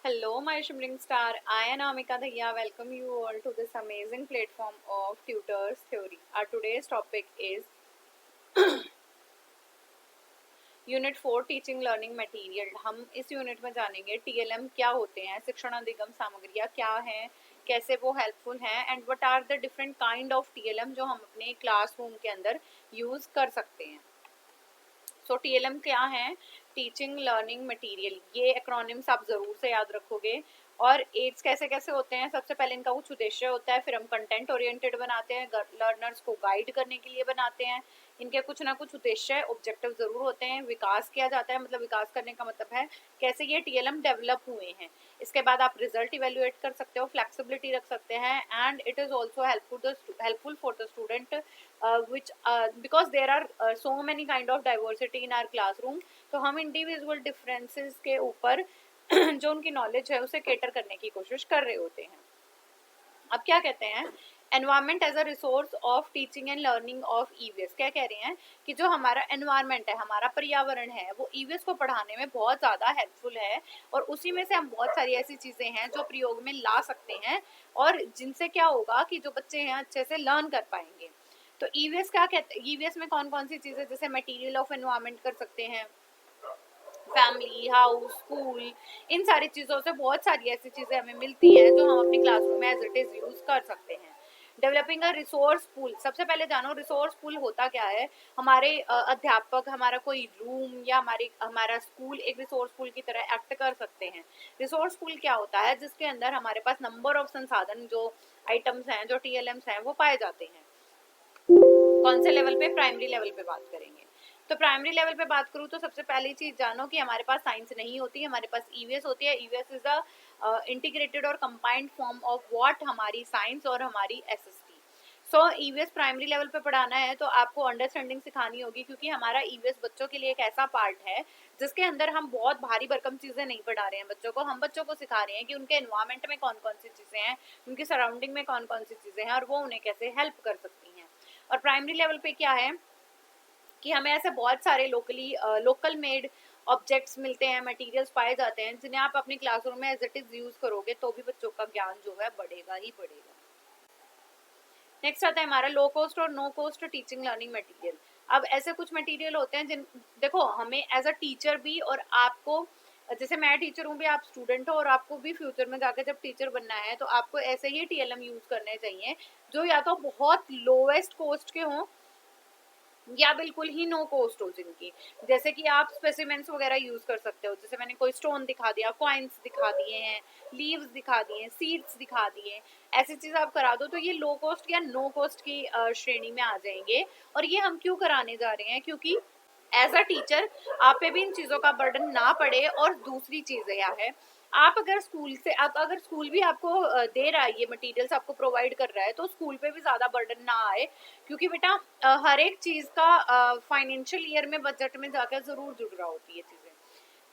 Hello, my shimmering star. I am Amika Dhaya. Welcome you all to this amazing platform of Tutors Theory. Our today's topic is unit 4 teaching learning material. हम इस unit में जानेंगे TLM क्या होते हैं, शिक्षण अधिगम सामग्रियाँ क्या हैं, कैसे वो हेल्पफुल हैं and what are the different kind of TLM जो हम अपने क्लासरूम के अंदर यूज कर सकते हैं। सो टीएलएम क्या है? Teaching learning material. ये एक्रोनिम्स आप जरूर से याद रखोगे। और एड्स कैसे कैसे होते हैं? सबसे पहले इनका कुछ उद्देश्य होता है, फिर हम कंटेंट ओरिएंटेड बनाते हैं, लर्नर्स को गाइड करने के लिए बनाते हैं। इनके कुछ ना कुछ उद्देश्य ऑब्जेक्टिव जरूर होते हैं। विकास किया जाता है, मतलब विकास करने का मतलब है कैसे ये टीएलएम डेवलप हुए हैं। इसके बाद आप रिजल्ट इवेल्युएट कर सकते हो, फ्लेक्सिबिलिटी रख सकते हैं and it is also helpful for the student which because there are so many kind of diversity in our classroom, तो हम इंडिविजुअल डिफरेंसेस के ऊपर जो उनकी नॉलेज है उसे केटर करने की कोशिश कर रहे होते हैं। अब क्या कहते हैं? Environment as a resource of teaching and learning of EVS. क्या कह रहे हैं कि जो हमारा एनवायरमेंट है, हमारा पर्यावरण है, वो ईवीएस को पढ़ाने में बहुत ज़्यादा हेल्पफुल है और उसी में से हम बहुत सारी ऐसी चीज़ें हैं जो प्रयोग में ला सकते हैं और जिनसे क्या होगा कि जो बच्चे हैं अच्छे से लर्न कर पाएंगे। तो ईवीएस क्या कहते हैं? ईवीएस में कौन कौन सी चीज़ें, जैसे मटेरियल ऑफ एनवायरनमेंट कर सकते हैं, फैमिली, हाउस, स्कूल, इन सारी चीज़ों से बहुत सारी ऐसी चीज़ें हमें मिलती हैं जो हम अपनी क्लासरूम में एज इट इज़ यूज़ कर सकते हैं। Developing a resource pool. सबसे पहले जानो रिसोर्स पूल होता क्या है। हमारे अध्यापक, हमारा कोई रूम या हमारा स्कूल एक रिसोर्स पूल की तरह एक्ट कर सकते हैं। रिसोर्स पूल क्या होता है? जिसके अंदर हमारे पास नंबर ऑफ संसाधन, जो आइटम्स हैं, जो टीएलएम्स हैं, वो पाए जाते हैं। कौन से लेवल पे? प्राइमरी लेवल पे बात करेंगे। तो प्राइमरी लेवल पे बात करूँ तो सबसे पहली चीज जानो कि हमारे पास साइंस नहीं होती, हमारे पास ईवीएस होती है। ईवीएस इज द इंटीग्रेटेड और कंबाइंड फॉर्म ऑफ व्हाट, हमारी साइंस और हमारी एसएसटी। सो ईवीएस प्राइमरी लेवल पे पढ़ाना है तो आपको अंडरस्टैंडिंग सिखानी होगी, क्योंकि हमारा ईवीएस बच्चों के लिए एक ऐसा पार्ट है जिसके अंदर हम बहुत भारी भरकम चीजें नहीं पढ़ा रहे हैं बच्चों को। हम बच्चों को सिखा रहे हैं कि उनके एनवायरमेंट में कौन कौन सी चीजें हैं, उनकी सराउंडिंग में कौन कौन सी चीजें हैं और वो उन्हें कैसे हेल्प कर सकती हैं। और प्राइमरी लेवल पे क्या है कि हमें ऐसे बहुत सारे लोकल मेड ऑब्जेक्ट्स मिलते हैं, मटेरियल्स पाए जाते हैं, जिन्हें आप अपनी क्लासरूम में एज इट इज यूज करोगे तो भी बच्चों का ज्ञान जो है बढ़ेगा ही बढ़ेगा। नेक्स्ट आता है हमारा लो कॉस्ट और no cost teaching learning material. अब ऐसे कुछ मटेरियल होते हैं जिन, देखो, हमें एज अ टीचर भी और आपको, जैसे मैं टीचर हूँ भी, आप स्टूडेंट हो और आपको भी फ्यूचर में जाकर जब टीचर बनना है तो आपको ऐसे ही टीएलएम यूज करने चाहिए जो या तो बहुत लोवेस्ट कॉस्ट के हों या बिल्कुल ही नो कॉस्ट हो जिनकी। जैसे कि आप स्पेसिमेंट्स वगैरह यूज कर सकते हो, जैसे मैंने कोई स्टोन दिखा दिया, कॉइन्स दिखा दिए हैं, लीव्स दिखा दिए, सीड्स दिखा दिए, ऐसी चीज आप करा दो तो ये लो कॉस्ट या नो कॉस्ट की श्रेणी में आ जाएंगे। और ये हम क्यों कराने जा रहे हैं? क्योंकि एज अ टीचर आप पे भी इन चीज़ों का बर्डन ना पड़े। और दूसरी चीज़ यह है, आप अगर स्कूल से, आप अगर स्कूल भी आपको दे रहा है, ये मटेरियल्स आपको प्रोवाइड कर रहा है, तो स्कूल पे भी ज़्यादा बर्डन ना आए। क्योंकि बेटा हर एक चीज़ का फाइनेंशियल ईयर में बजट में जाकर ज़रूर जुड़ रहा होती है चीज़ें।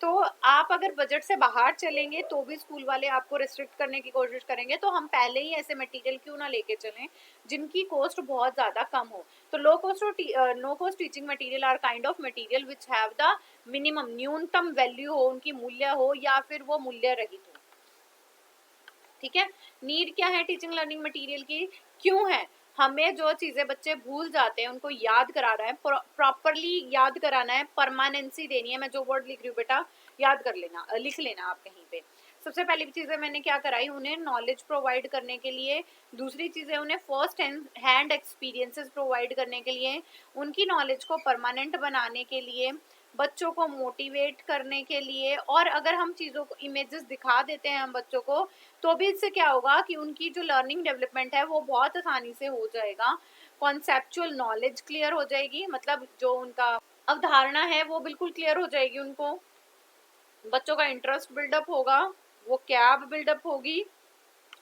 तो आप अगर बजट से बाहर चलेंगे तो भी स्कूल वाले आपको रिस्ट्रिक्ट करने की कोशिश करेंगे। तो हम पहले ही ऐसे मटेरियल क्यों ना लेके चलें जिनकी कॉस्ट बहुत ज़्यादा कम हो। तो लो कॉस्ट और no cost teaching material are kind of material which have the minimum, न्यूनतम वैल्यू हो, उनकी मूल्य हो या फिर वो मूल्य रहित हो। ठीक है। नीड क्या है टीचिंग लर्निंग मटेरियल की? क्यों है? हमें जो चीजें बच्चे भूल जाते हैं उनको याद कराना है, प्रॉपरली याद कराना है, परमानेंसी देनी है। मैं जो वर्ड लिख रही हूँ बेटा याद कर लेना, लिख लेना आप कहीं पे। सबसे पहली चीजें मैंने क्या कराई, उन्हें नॉलेज प्रोवाइड करने के लिए। दूसरी चीजें उन्हें फर्स्ट हैंड एक्सपीरियंसेस प्रोवाइड करने के लिए, उनकी नॉलेज को परमानेंट बनाने के लिए, बच्चों को मोटिवेट करने के लिए। और अगर हम चीज़ों को इमेजेस दिखा देते हैं हम बच्चों को, तो भी इससे क्या होगा कि उनकी जो लर्निंग डेवलपमेंट है वो बहुत आसानी से हो जाएगा। कॉन्सेप्चुअल नॉलेज क्लियर हो जाएगी, मतलब जो उनका अवधारणा है वो बिल्कुल क्लियर हो जाएगी उनको। बच्चों का इंटरेस्ट बिल्डअप होगा, वो कैब बिल्डअप होगी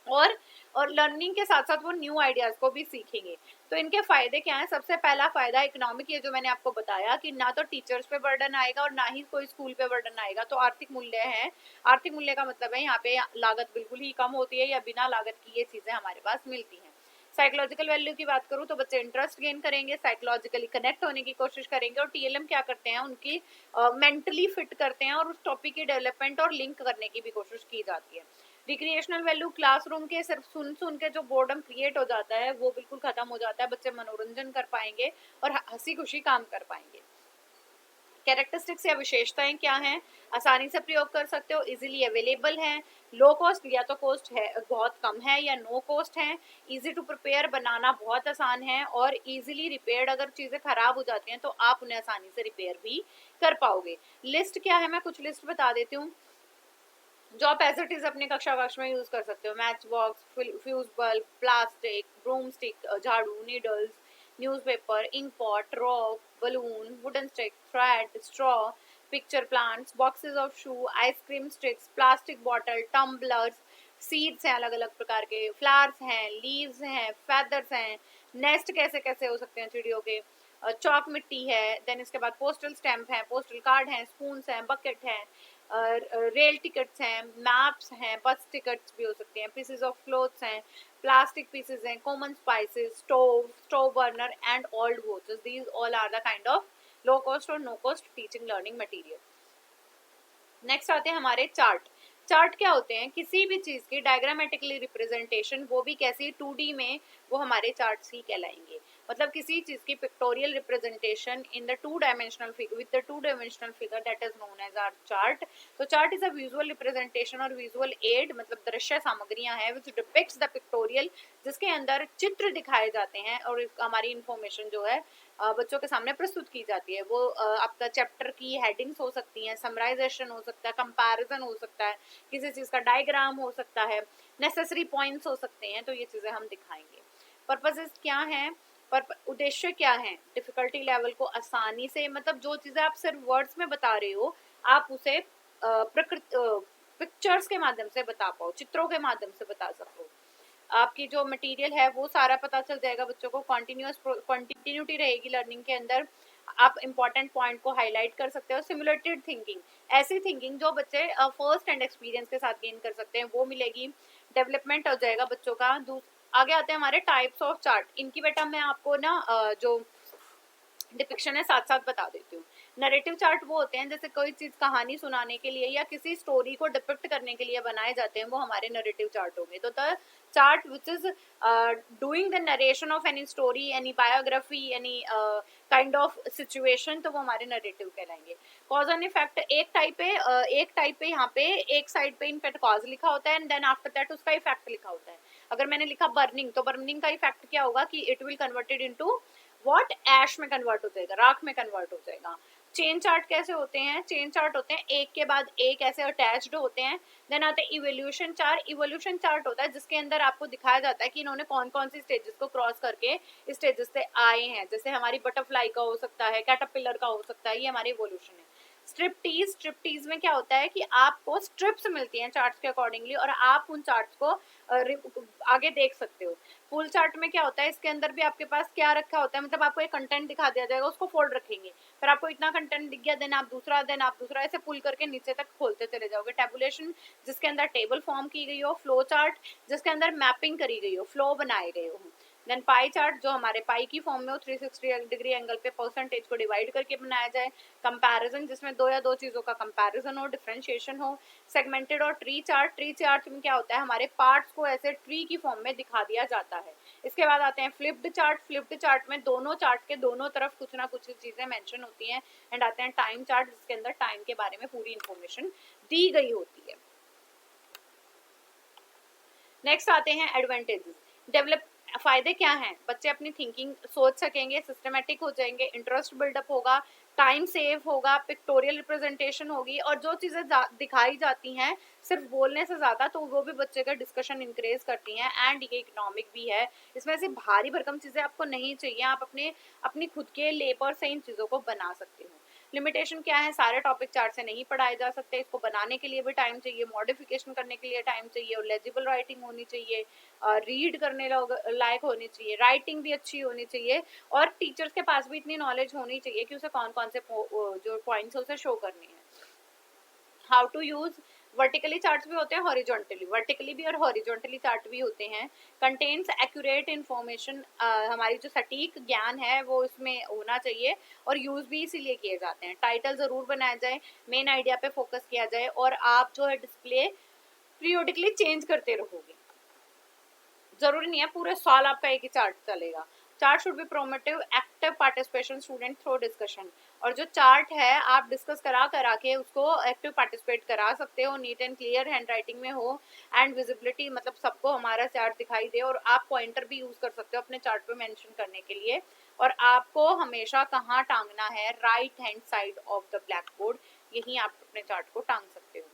और लर्निंग के साथ साथ वो न्यू आइडियाज को भी सीखेंगे। तो इनके फायदे क्या हैं? सबसे पहला फायदा इकोनॉमिक, ये जो मैंने आपको बताया कि ना तो टीचर्स पे बर्डन आएगा और ना ही कोई स्कूल पे बर्डन आएगा। तो आर्थिक मूल्य है, आर्थिक मूल्य का मतलब है यहाँ पे लागत बिल्कुल ही कम होती है या बिना लागत की ये चीजें हमारे पास मिलती हैं। साइकोलॉजिकल वैल्यू की बात करूँ तो बच्चे इंटरेस्ट गेन करेंगे, साइकोलॉजिकली कनेक्ट होने की कोशिश करेंगे, और टीएलएम क्या करते हैं, उनकी मेंटली फिट करते हैं और उस टॉपिक की डेवलपमेंट और लिंक करने की भी कोशिश की जाती है। रिक्रिएशनल वैल्यू क्लासरूम के सिर्फ सुन सुन के जो बोर्डम क्रिएट हो जाता है वो बिल्कुल खत्म हो जाता है, बच्चे मनोरंजन कर पाएंगे और हंसी खुशी काम कर पाएंगे। कैरेक्टरिस्टिक्स या विशेषताएं क्या हैं, आसानी से प्रयोग कर सकते हो, इजीली अवेलेबल हैं, लो कॉस्ट या तो कॉस्ट है बहुत कम है या नो कॉस्ट है, इजी टू प्रिपेयर बनाना बहुत आसान है, और इजीली रिपेयर्ड, अगर चीज़ें खराब हो जाती हैं तो आप उन्हें आसानी से रिपेयर भी कर पाओगे। लिस्ट क्या है, मैं कुछ लिस्ट बता देती हूँ जो आप एज इट इज अपने कक्षा कक्ष में यूज कर सकते हो। Match box, fuse bulb, plastic, broom stick, झाड़ू, needles, newspaper, ink pot, rock, balloon, wooden stick, thread, straw, picture plants, boxes of shoe, ice cream sticks, plastic bottle, tumblers, seeds हैं अलग अलग प्रकार के, फ्लावर्स हैं, लीव्स हैं, फेदर्स हैं, nest कैसे कैसे हो सकते हैं चिड़ियों के, चौक मिट्टी है, देन इसके बाद पोस्टल स्टैम्प है, पोस्टल कार्ड हैं, स्पून्स हैं, बकेट हैं, रेल टिकट्स हैं, मैप्स हैं, बस टिकट्स भी हो सकते हैं, पीसेज ऑफ क्लोथ्स हैं, प्लास्टिक पीसेज हैं, common spices, stove burner and old watches, these all are the kind of low cost और no cost teaching learning material. Next आते हैं हमारे चार्ट। चार्ट क्या होते हैं, किसी भी चीज की डायग्रामेटिकली रिप्रेजेंटेशन, वो भी कैसी 2D में, वो हमारे चार्ट्स ही कहलाएंगे। मतलब किसी चीज की pictorial representation in the 2 dimensional figure, with the 2 dimensional figure, that is known as our chart. तो chart is a visual representation और विजुअल एड, मतलब दृश्य सामग्रियां हैं विच डिपिक्ट्स द पिक्टोरियल, जिसके अंदर चित्र दिखाए जाते हैं और हमारी इंफॉर्मेशन जो है बच्चों के सामने प्रस्तुत की जाती है। वो आपका चैप्टर की हेडिंग्स हो सकती हैं, समराइजेशन हो सकता है, कंपैरिजन हो सकता है, किसी चीज का डायग्राम हो सकता है, नेसेसरी पॉइंट्स हो सकते हैं, तो ये चीजें हम दिखाएंगे। पर्पसेस क्या हैं, पर उद्देश्य क्या है, डिफिकल्टी लेवल को आसानी से, मतलब जो चीजें आप सिर्फ वर्ड्स में बता रहे हो आप उसे पिक्चर्स के माध्यम से बता पाओ, चित्रों के माध्यम से बता सको। आपकी जो मटेरियल है वो सारा पता चल जाएगा बच्चों को, कंटिन्यूटी रहेगी लर्निंग के अंदर, आप इंपॉर्टेंट पॉइंट को हाईलाइट कर सकते हो। सिमुलेटेड थिंकिंग, ऐसी थिंकिंग जो बच्चे फर्स्ट हैंड एक्सपीरियंस के साथ गेन कर सकते हैं, वो मिलेगी। डेवलपमेंट हो जाएगा बच्चों का। आगे आते हैं हमारे टाइप्स ऑफ चार्ट। इनकी बेटा मैं आपको ना जो डिपिक्शन है साथ साथ बता देती हूँ। नरेटिव चार्ट वो होते हैं जैसे कोई चीज कहानी सुनाने के लिए या किसी स्टोरी को डिपिक्ट करने के लिए बनाए जाते हैं, वो हमारे नरेटिव चार्ट होंगे। तो the chart which is doing the narration of any story, any biography, any kind of situation, तो वो हमारे नरेटिव कहलाएंगे। कॉज एंड इफेक्ट एक टाइप पे यहाँ पे एक साइड पे इनफैक्ट कॉज लिखा होता है एंड देन आफ्टर दैट उसका इफेक्ट लिखा होता है। अगर मैंने लिखा बर्निंग, तो बर्निंग का इफेक्ट क्या होगा कि it will converted into what, ash में कन्वर्ट हो जाएगा, राख में कन्वर्ट हो जाएगा। चेन चार्ट कैसे होते हैं, चेन चार्ट होते हैं एक के बाद एक ऐसे अटैच्ड होते हैं। देन आते हैं इवोल्यूशन चार्ट। इवोल्यूशन चार्ट होता है जिसके अंदर आपको दिखाया जाता है कि इन्होंने कौन कौन सी स्टेजेस को क्रॉस करके स्टेजेस से आए हैं। जैसे हमारी बटरफ्लाई का हो सकता है, कैटरपिलर का हो सकता है, ये हमारी इवोल्यूशन है। स्ट्रिप्टीज में क्या होता है कि आपको स्ट्रिप्स मिलती हैं चार्ट्स के अकॉर्डिंगली और आप उन चार्ट्स को आगे देख सकते हो। फुल चार्ट में क्या होता है, इसके अंदर भी आपके पास क्या रखा होता है, मतलब आपको एक कंटेंट दिखा दिया जाएगा, उसको फोल्ड रखेंगे, फिर आपको इतना कंटेंट दिख गया, देन आप दूसरा ऐसे पुल करके नीचे तक खोलते चले जाओगे। टेबुलेशन जिसके अंदर टेबल फॉर्म की गई हो, फ्लो चार्ट जिसके अंदर मैपिंग करी गई हो, फ्लो बनाए गए हो। देन पाई चार्ट जो हमारे पाई की फॉर्म में हो, 360 डिग्री एंगल पे परसेंटेज को डिवाइड करके बनाया जाए। कंपैरिजन जिसमें दो या दो चीजों का कंपैरिजन हो, डिफरेंशिएशन हो। सेगमेंटेड और ट्री चार्ट में क्या होता है, हमारे पार्ट्स को ऐसे ट्री की फॉर्म में दिखा दिया जाता है। इसके बाद आते हैं फ्लिप्ड चार्ट में दोनों चार्ट के दोनों तरफ कुछ ना कुछ चीजें मेंशन होती हैं। एंड आते हैं टाइम चार्ट जिसके अंदर टाइम के बारे में पूरी इंफॉर्मेशन दी गई होती है। नेक्स्ट आते हैं एडवांटेजेस। डेवलप फायदे क्या हैं, बच्चे अपनी थिंकिंग सोच सकेंगे, सिस्टमेटिक हो जाएंगे, इंटरेस्ट बिल्डअप होगा, टाइम सेव होगा, पिक्टोरियल रिप्रेजेंटेशन होगी, और जो चीजें दिखाई जाती हैं सिर्फ बोलने से ज्यादा तो वो भी बच्चे का डिस्कशन इंक्रेज करती हैं। एंड ये इकोनॉमिक भी है, इसमें से भारी भरकम चीजें आपको नहीं चाहिए, आप अपनी खुद के लेबर से इन चीजों को बना सकते हो। लिमिटेशन क्या है, सारे टॉपिक चार्ट से नहीं पढ़ाए जा सकते, इसको बनाने के लिए भी टाइम चाहिए, मॉडिफिकेशन करने के लिए टाइम चाहिए, और लेजिबल राइटिंग होनी चाहिए, रीड करने लायक होनी चाहिए, राइटिंग भी अच्छी होनी चाहिए, और टीचर्स के पास भी इतनी नॉलेज होनी चाहिए कि उसे कौन कौन से जो पॉइंट्स है उसे शो करने हैं। How to use vertically charts भी होते हैं, हॉरिजॉन्टली, वर्टिकली भी और हॉरिजॉन्टली चार्ट भी होते हैं। कंटेन्स एक्यूरेट इन्फॉर्मेशन, हमारी जो सटीक ज्ञान है वो इसमें होना चाहिए और यूज भी इसीलिए किए जाते हैं। टाइटल जरूर बनाया जाए, मेन आइडिया पे फोकस किया जाए और आप जो है डिस्प्ले पीरियोडिकली चेंज करते रहोगे। जरूरी नहीं है पूरे साल आपका एक ही चार्ट चलेगा। Chart should be promotive active participation student through discussion, और जो चार्ट है आप डिस्कस करा करा के उसको एक्टिव पार्टिसिपेट करा सकते हो, neat and clear hand writing में हो एंड विजिबिलिटी, मतलब सबको हमारा चार्ट दिखाई दे, और आप पॉइंटर भी यूज कर सकते हो अपने चार्ट पे मेंशन करने के लिए। और आपको हमेशा कहाँ टांगना है, right hand side of the black board, यही आप अपने चार्ट को टांग सकते हो।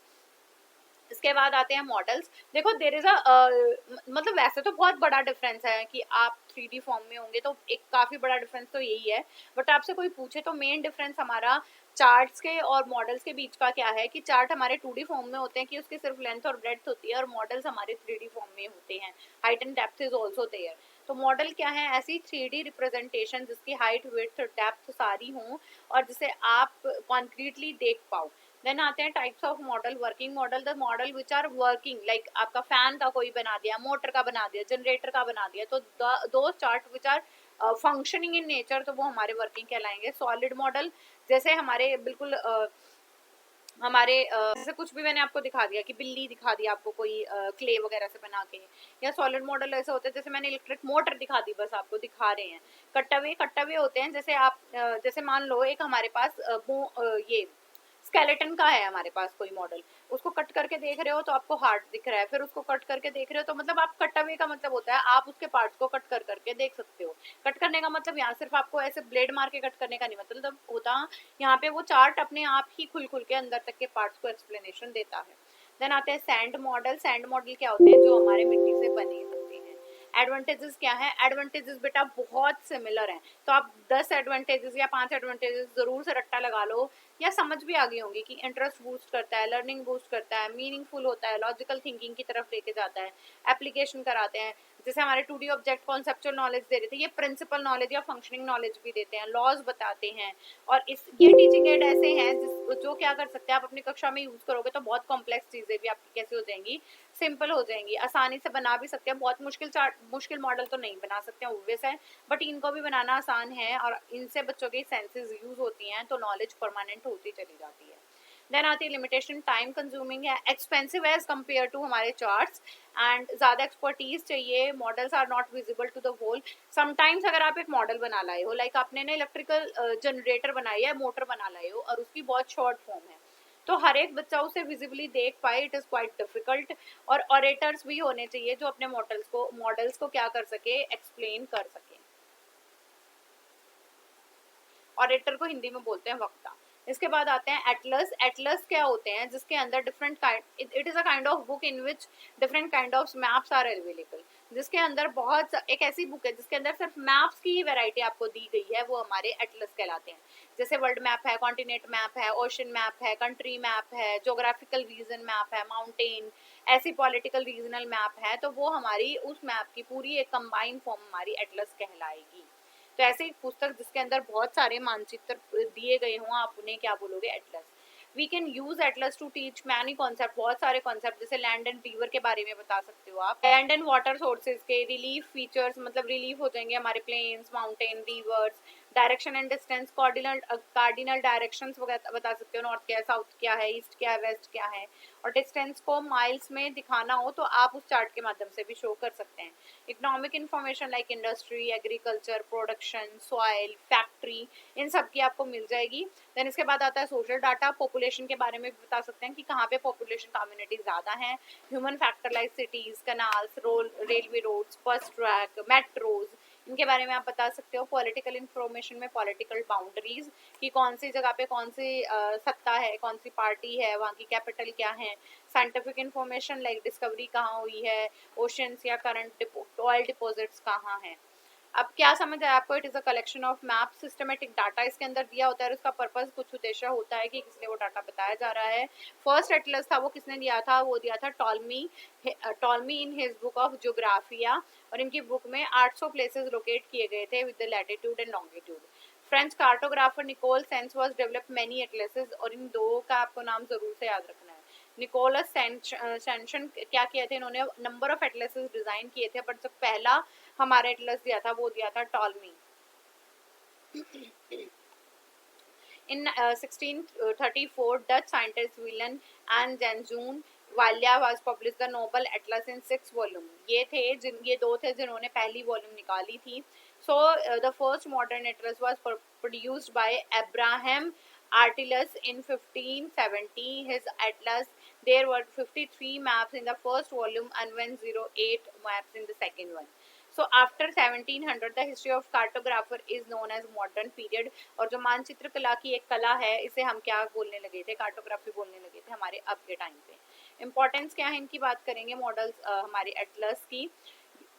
इसके बाद आते हैं मॉडल्स। देखो देर इज मतलब वैसे तो बहुत बड़ा डिफरेंस है कि आप 3D फॉर्म में होंगे तो एक काफी बड़ा डिफरेंस तो यही है, बट आपसे कोई पूछे तो मेन डिफरेंस हमारा चार्ट्स के और मॉडल्स के बीच का क्या है कि चार्ट हमारे 2D फॉर्म में होते हैं कि उसकी सिर्फ लेंथ और ब्रेड्थ होती है, और मॉडल्स हमारे 3D फॉर्म में होते हैं, height and depth is also there. तो मॉडल क्या है, ऐसी 3D रिप्रेजेंटेशन जिसकी हाइट विड्थ डेप्थ सारी हों और जिसे आप कॉन्क्रीटली देख पाओ। देन आते हैं types of model. Working model, the model which are working, like आपका फैन का कोई बना दिया, मोटर का बना दिया, जनरेटर का बना दिया, तो दो chart which are functioning in nature, तो वो हमारे वर्किंग कहलाएंगे। सॉलिड मॉडल, जैसे हमारे बिल्कुल जैसे कुछ भी मैंने आपको दिखा दिया कि बिल्ली दिखा दी आपको कोई क्ले वगैरह से बना के, या सॉलिड मॉडल ऐसे होते हैं जैसे मैंने इलेक्ट्रिक मोटर दिखा दी, बस आपको दिखा रहे हैं। कट्टावे होते हैं, जैसे आप जैसे मान लो एक हमारे पास ये स्केलेटन का है हमारे पास कोई मॉडल, उसको कट करके देख रहे हो तो आपको हार्ट दिख रहा है, फिर उसको कट करके देख रहे हो तो मतलब आप कट अवे का मतलब होता है आप उसके पार्ट्स को कट कर करके देख सकते हो। कट करने का मतलब यहाँ सिर्फ आपको ऐसे ब्लेड मार के कट करने का नहीं मतलब होता, यहाँ पे वो चार्ट अपने आप ही खुल खुल के अंदर तक के पार्ट्स को एक्सप्लेनेशन देता है। देन आते हैं सैंड मॉडल। सैंड मॉडल क्या होते हैं, जो हमारे मिट्टी से बने होते हैं। एडवांटेजेस क्या है, एडवांटेजेस बेटा बहुत सिमिलर हैं, तो आप 10 एडवांटेजेस या 5 एडवांटेजेस जरूर से रट्टा लगा लो, या समझ भी आ गई होंगी कि इंटरेस्ट बूस्ट करता है, लर्निंग बूस्ट करता है, मीनिंगफुल होता है, लॉजिकल थिंकिंग की तरफ लेके जाता है, एप्लीकेशन कराते हैं, जैसे हमारे 2D ऑब्जेक्ट कॉन्सेप्चुअल नॉलेज दे रहे थे, ये प्रिंसिपल नॉलेज या फंक्शनिंग नॉलेज भी देते हैं, लॉज बताते हैं। और इस ये टीचिंग एड ऐसे हैं जो क्या कर सकते हैं, आप अपनी कक्षा में यूज करोगे तो बहुत कॉम्प्लेक्स चीजें भी आपकी कैसे हो जाएंगी, सिंपल हो जाएंगी, आसानी से बना भी सकते हैं। बहुत मुश्किल मॉडल तो नहीं बना सकते हैं ऑब्वियस है, बट इनको भी बनाना आसान है और इनसे बच्चों की सेंसेस यूज होती हैं तो नॉलेज परमानेंट होती चली जाती है। देन आती है लिमिटेशन, टाइम कंज्यूमिंग है, एक्सपेंसिव एज कम्पेयर टू हमारे चार्ट्स, एंड ज़्यादा एक्सपर्टीज चाहिए, models are not visible to the whole. Sometimes अगर आप एक मॉडल बना लाए हो, लाइक आपने ना इलेक्ट्रिकल जनरेटर बनाई है, मोटर बना लाए हो और उसकी बहुत शॉर्ट फॉर्म है, तो हर एक बच्चा उसे विजिबली देख पाए, इट इज़ क्वाइट डिफिकल्ट। और ऑरेटर्स भी होने चाहिए जो अपने मॉडल्स को क्या कर सके, एक्सप्लेन कर सके। ऑरेटर को हिंदी में बोलते हैं वक्ता। इसके बाद आते हैं एटलस। एटलस क्या होते हैं, जिसके अंदर different kind, it is a kind of book in which different kind of maps are available, जिसके अंदर एक ऐसी बुक है जिसके अंदर सिर्फ मैप्स की ही वैरायटी आपको दी गई है, वो हमारे एटलस कहलाते हैं। जैसे वर्ल्ड मैप है, कॉन्टिनेंट मैप है, ओशन मैप है, कंट्री मैप है, जोग्राफिकल रीजन मैप है, माउंटेन, ऐसी पॉलिटिकल रीजनल मैप है, तो वो हमारी उस मैप की पूरी एक कंबाइंड फॉर्म हमारी एटलस कहलाएगी। तो ऐसे एक पुस्तक जिसके अंदर बहुत सारे मानचित्र दिए गए हों, आप उन्हें क्या बोलोगे, atlas. We can use atlas to teach many concept, बहुत सारे कॉन्सेप्ट, जैसे लैंड एंड रिवर के बारे में बता सकते हो आप, लैंड एंड वाटर सोर्सेज के रिलीफ फीचर्स, मतलब रिलीफ हो जाएंगे हमारे plains, mountain, rivers, direction and distance, cardinal directions वगैरह बता सकते हो, नॉर्थ क्या है, साउथ क्या है, ईस्ट क्या है, वेस्ट क्या है। और डिस्टेंस को माइल्स में दिखाना हो तो आप उस चार्ट के माध्यम से भी शो कर सकते हैं। Economic information like industry, agriculture, production, soil, factory, इन सब की आपको मिल जाएगी। देन इसके बाद आता है सोशल डाटा। पॉपुलेशन के बारे में भी बता सकते हैं कि कहाँ पे पॉपुलेशन कम्युनिटी ज़्यादा है। Human factor like cities, canals, railway roads, bus track, metros, इनके बारे में आप बता सकते हो। पॉलिटिकल इन्फॉर्मेशन में पॉलिटिकल बाउंड्रीज, कि कौन सी जगह पे कौन सी सत्ता है, कौन सी पार्टी है, वहाँ की कैपिटल क्या है। साइंटिफिक इन्फॉर्मेशन लाइक डिस्कवरी कहाँ हुई है, ओशंस या करंट ऑयल डिपॉजिट्स कहाँ हैं। अब क्या समझ आया आपको, it is a collection of map, systematic data इसके अंदर दिया होता है और उसका पर्पस कुछ उद्देश्य होता है कि किसलिए वो डाटा बताया जा रहा है। फर्स्ट एटलस था वो किसने दिया था, वो दिया था Ptolemy in his book of Geographia, और इनकी बुक में 800 प्लेसेस लोकेट किए गए थे with the latitude and longitude. French cartographer Nicolas Sanson was develop many atlases, और इन दो का आपको नाम जरूर से याद रखना है। निकोलस सेंशन क्या किए थे इन्होंने, नंबर ऑफ एटलसेस डिजाइन किए थे, बट जो पहला हमारा एटलस दिया था वो दिया था Ptolemy. In 1634, Dutch scientist Willem and Janszoon Walia was published the Noble Atlas in 6 volume. ये दो थे जिन्होंने पहली वॉल्यूम निकाली थी. So the first modern atlas was produced by Abraham Artilus in 1570. His atlas, there were 53 maps in the first volume and 108 maps in the second one. So after 1700 the history of cartographer is known as modern period. और जो मानचित्र कला की एक कला है इसे हम क्या बोलने लगे थे, कार्टोग्राफी बोलने लगे थे हमारे अब के टाइम पे. इंपॉर्टेंस क्या है इनकी बात करेंगे मॉडल्स हमारे एटलस की.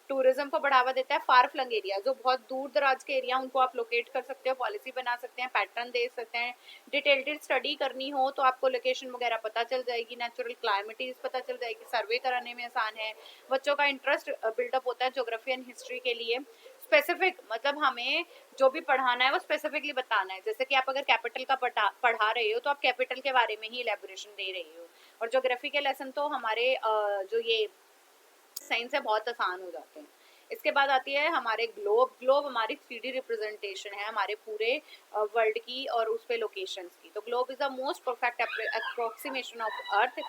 टूरिज्म को बढ़ावा देता है. फार फ्लंग एरिया, जो बहुत दूर दराज के एरिया उनको आप लोकेट कर सकते हो, पॉलिसी बना सकते हैं, पैटर्न दे सकते हैं. डिटेल्ड स्टडी करनी हो तो आपको लोकेशन वगैरह पता चल जाएगी, नेचुरल क्लाइमेटीज पता चल जाएगी, सर्वे कराने में आसान है. बच्चों का इंटरेस्ट बिल्डअप होता है ज्योग्राफी एंड हिस्ट्री के लिए. स्पेसिफिक मतलब हमें जो भी पढ़ाना है वो स्पेसिफिकली बताना है. जैसे कि आप अगर कैपिटल का पढ़ा रहे हो तो आप कैपिटल के बारे में ही इलेबोरेशन दे रहे हो. और ज्योग्राफी के लेसन तो हमारे जो ये साइंस है बहुत आसान हो जाते हैं. इसके बाद आती है हमारे ग्लोब. ग्लोब हमारी 3D रिप्रेजेंटेशन है हमारे पूरे वर्ल्ड की और उस पे लोकेशंस की. तो globe is the most perfect approximation of earth.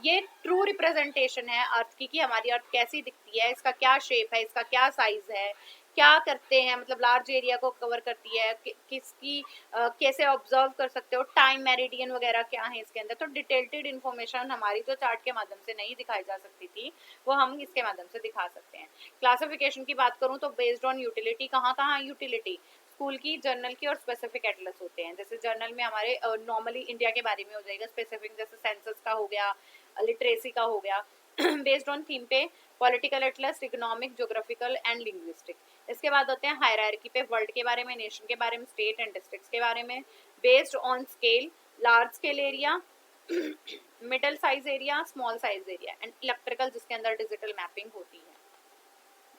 ये ट्रू रिप्रेजेंटेशन है अर्थ की कि हमारी अर्थ कैसी दिखती है, इसका क्या शेप है, इसका क्या साइज है, क्या करते हैं, मतलब लार्ज एरिया को कवर करती है, किसकी कैसे ऑब्जर्व कर सकते हो, टाइम मेरिडियन वगैरह क्या है इसके अंदर. तो डिटेल्ड इन्फॉर्मेशन हमारी जो चार्ट के माध्यम से नहीं दिखाई जा सकती थी वो हम इसके माध्यम से दिखा सकते हैं. क्लासिफिकेशन की बात करूं तो बेस्ड ऑन यूटिलिटी. कहाँ कहाँ यूटिलिटी, स्कूल की, जर्नल की और स्पेसिफिक एटलस होते हैं. जैसे जर्नल में हमारे नॉर्मली इंडिया के बारे में हो जाएगा, स्पेसिफिक जैसे सेंसस का हो गया, लिटरेसी का हो गया. बेस्ड ऑन थीम पे political Atlas, economic, geographical and linguistic. इसके बाद होते हैं हायरार्की पे, वर्ल्ड के बारे में, नेशन के बारे में, स्टेट एंड डिस्ट्रिक्ट्स के बारे में. Based on scale, large scale area, middle size area, small size area and electrical जिसके अंदर डिजिटल मैपिंग होती है.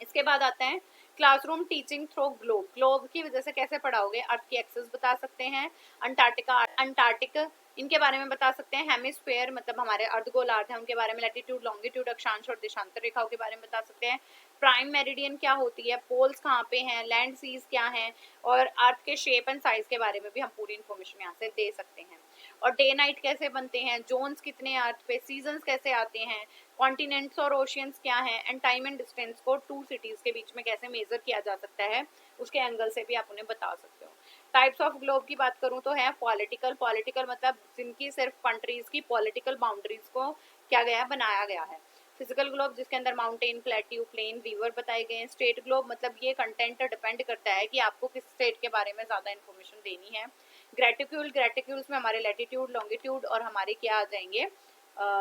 इसके बाद आते हैं classroom teaching through globe. Globe की वजह से कैसे पढ़ाओगे, अर्थ की एक्सेस बता सकते हैं, अंटार्कटिक इनके बारे में बता सकते हैं, हेमिस्फेयर मतलब हमारे अर्धगोलार्ध है उनके बारे में, लैटिट्यूड, लॉन्गिट्यूड, अक्षांश और देशांतर रेखाओं के बारे में बता सकते हैं, प्राइम मेरिडियन क्या होती है, पोल्स कहाँ पे हैं, लैंड सीज क्या हैं, और अर्थ के शेप एंड साइज के बारे में भी हम पूरी इन्फॉर्मेशन यहाँ से दे सकते हैं. और डे नाइट कैसे बनते हैं, जोन्स कितने अर्थ पे, सीजन्स कैसे आते हैं, कॉन्टिनेंट्स और ओशियंस क्या हैं, एंड टाइम एंड डिस्टेंस को टू सिटीज के बीच में कैसे मेजर किया जा सकता है उसके एंगल से भी आप उन्हें बता सकते हो. टाइप्स ऑफ ग्लोब की बात करूं तो है पॉलिटिकल. पॉलिटिकल मतलब जिनकी सिर्फ कंट्रीज की पॉलिटिकल बाउंड्रीज को क्या गया, बनाया गया है. फिजिकल ग्लोब जिसके अंदर माउंटेन, प्लेट्यू, प्लेन, रिवर बताए गए हैं. स्टेट ग्लोब मतलब ये कंटेंट डिपेंड करता है कि आपको किस स्टेट के बारे में ज्यादा इन्फॉर्मेशन देनी है. ग्रेटिक्यूल, ग्रेटिक्यूल्स में हमारे लैटिट्यूड, लॉन्गिट्यूड और हमारे क्या आ जाएंगे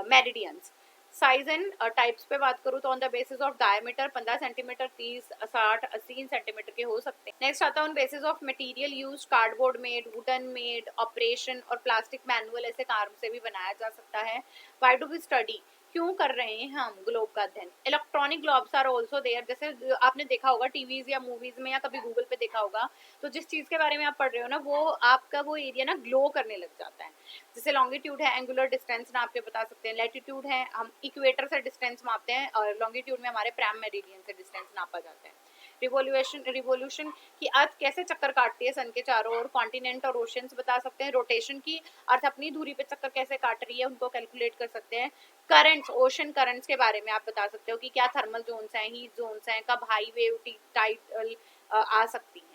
मेरिडियंस. साइज एंड टाइप्स पे बात करूँ तो on the basis of diameter 15 centimetre, 30, 60, 80 centimetre के हो सकते हैं. नेक्स्ट आता है on basis of material use, cardboard made, wooden made, operation और प्लास्टिक मैनुअल ऐसे कार्म से भी बनाया जा सकता है. व्हाई डू वी स्टडी, क्यों कर रहे हैं हम ग्लोब का अध्ययन. Electronic globes are also there. जैसे आपने देखा होगा टीवीज या मूवीज में या कभी गूगल पे देखा होगा, तो जिस चीज के बारे में आप पढ़ रहे हो ना वो आपका वो एरिया ना ग्लो करने लग जाता है. जैसे लॉन्गिट्यूड है, एंगुलर डिस्टेंस ना आपके बता सकते हैं. लैटिट्यूड है, हम इक्वेटर से डिस्टेंस मापते हैं, और लॉन्गिट्यूड में हमारे प्राइम मेरिडियन से डिस्टेंस नापा जाता है. रिवोल्यूशन की अर्थ कैसे चक्कर काटती है सन के चारों ओर, कॉन्टिनेंट और ओशियंस बता सकते हैं. रोटेशन की अर्थ अपनी दूरी पे चक्कर कैसे काट रही है उनको कैलकुलेट कर सकते हैं. करंट्स, ओशन करंट्स के बारे में आप बता सकते हो कि क्या थर्मल जोन्स हैं, हीट जोन्स हैं, कब हाई वेव टाइड आ सकती हैं.